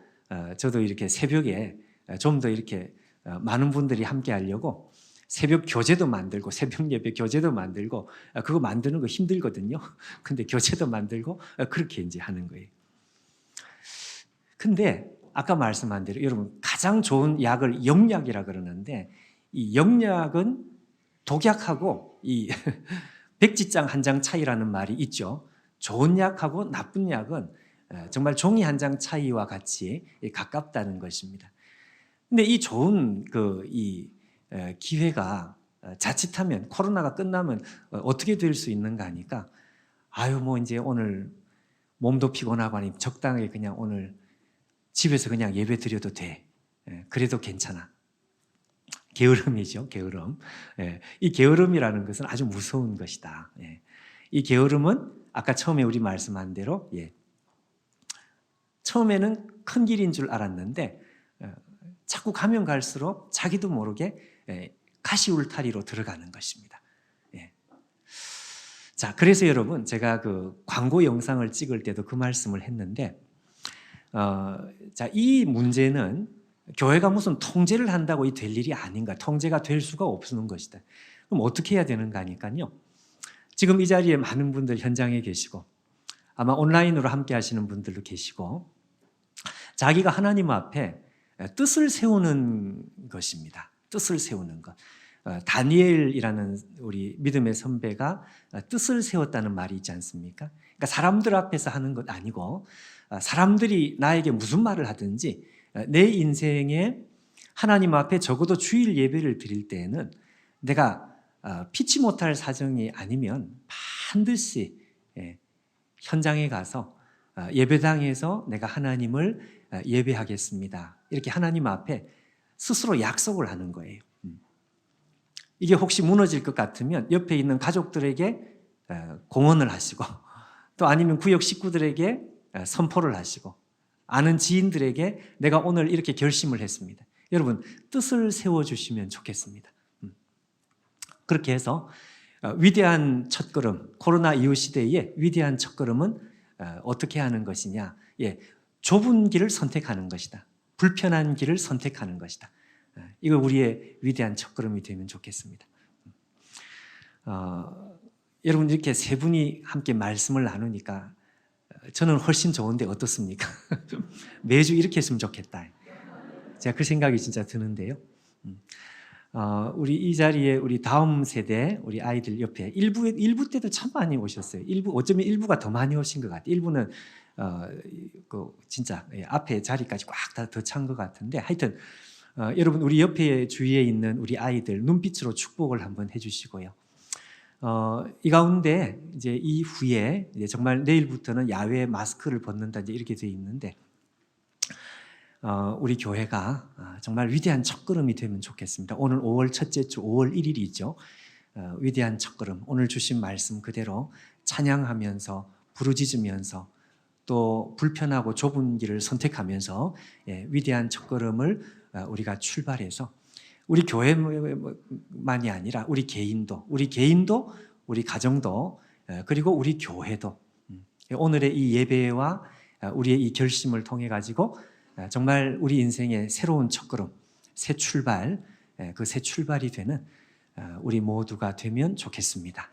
저도 이렇게 새벽에 좀 더 이렇게 많은 분들이 함께 하려고 새벽 교재도 만들고 새벽 예배 교재도 만들고 그거 만드는 거 힘들거든요. 근데 교재도 만들고 그렇게 이제 하는 거예요. 근데 아까 말씀한 대로 여러분 가장 좋은 약을 영약이라 그러는데 이 영약은 독약하고 이 백지장 한 장 차이라는 말이 있죠. 좋은 약하고 나쁜 약은 정말 종이 한 장 차이와 같이 가깝다는 것입니다. 근데 이 좋은 이 기회가 자칫하면 코로나가 끝나면 어떻게 될 수 있는가 하니까 뭐 이제 오늘 몸도 피곤하고 하니 적당하게 그냥 오늘 집에서 그냥 예배 드려도 돼. 그래도 괜찮아. 게으름이죠, 게으름. 이 게으름이라는 것은 아주 무서운 것이다. 이 게으름은 아까 처음에 우리 말씀한 대로 처음에는 큰 길인 줄 알았는데 자꾸 가면 갈수록 자기도 모르게 가시울타리로 들어가는 것입니다. 자, 그래서 여러분 제가 그 광고 영상을 찍을 때도 그 말씀을 했는데 자, 이 문제는 교회가 무슨 통제를 한다고 될 일이 아닌가, 통제가 될 수가 없는 것이다. 그럼 어떻게 해야 되는가 하니까요. 지금 이 자리에 많은 분들 현장에 계시고 아마 온라인으로 함께 하시는 분들도 계시고 자기가 하나님 앞에 뜻을 세우는 것입니다. 뜻을 세우는 것. 다니엘이라는 우리 믿음의 선배가 뜻을 세웠다는 말이 있지 않습니까? 그러니까 사람들 앞에서 하는 것 아니고 사람들이 나에게 무슨 말을 하든지 내 인생에 하나님 앞에 적어도 주일 예배를 드릴 때에는 내가 피치 못할 사정이 아니면 반드시 현장에 가서 예배당에서 내가 하나님을 예배하겠습니다. 이렇게 하나님 앞에 스스로 약속을 하는 거예요. 이게 혹시 무너질 것 같으면 옆에 있는 가족들에게 공언을 하시고 또 아니면 구역 식구들에게 선포를 하시고 아는 지인들에게 내가 오늘 이렇게 결심을 했습니다. 여러분 뜻을 세워주시면 좋겠습니다. 그렇게 해서 위대한 첫걸음, 코로나 이후 시대의 위대한 첫걸음은 어떻게 하는 것이냐? 좁은 길을 선택하는 것이다. 불편한 길을 선택하는 것이다. 이거 우리의 위대한 첫걸음이 되면 좋겠습니다. 여러분 이렇게 세 분이 함께 말씀을 나누니까 저는 훨씬 좋은데 어떻습니까? 매주 이렇게 했으면 좋겠다. 제가 그 생각이 진짜 드는데요. 우리 이 자리에 우리 다음 세대 우리 아이들 옆에 일부 때도 참 많이 오셨어요. 어쩌면 일부가 더 많이 오신 것 같아요. 일부는 진짜 앞에 자리까지 꽉 다 더 찬 것 같은데 하여튼 여러분 우리 옆에 주위에 있는 우리 아이들 눈빛으로 축복을 한번 해주시고요. 이 가운데 이제 이후에 이제 정말 내일부터는 야외 마스크를 벗는다 이제 이렇게 되어 있는데 우리 교회가 정말 위대한 첫걸음이 되면 좋겠습니다. 오늘 5월 첫째 주 5월 1일이죠. 위대한 첫걸음 오늘 주신 말씀 그대로 찬양하면서 부르짖으면서 또 불편하고 좁은 길을 선택하면서 위대한 첫걸음을 우리가 출발해서 우리 교회만이 아니라 우리 개인도 우리 가정도 그리고 우리 교회도 오늘의 이 예배와 우리의 이 결심을 통해 가지고 정말 우리 인생의 새로운 첫걸음, 새 출발, 그 새 출발이 되는 우리 모두가 되면 좋겠습니다.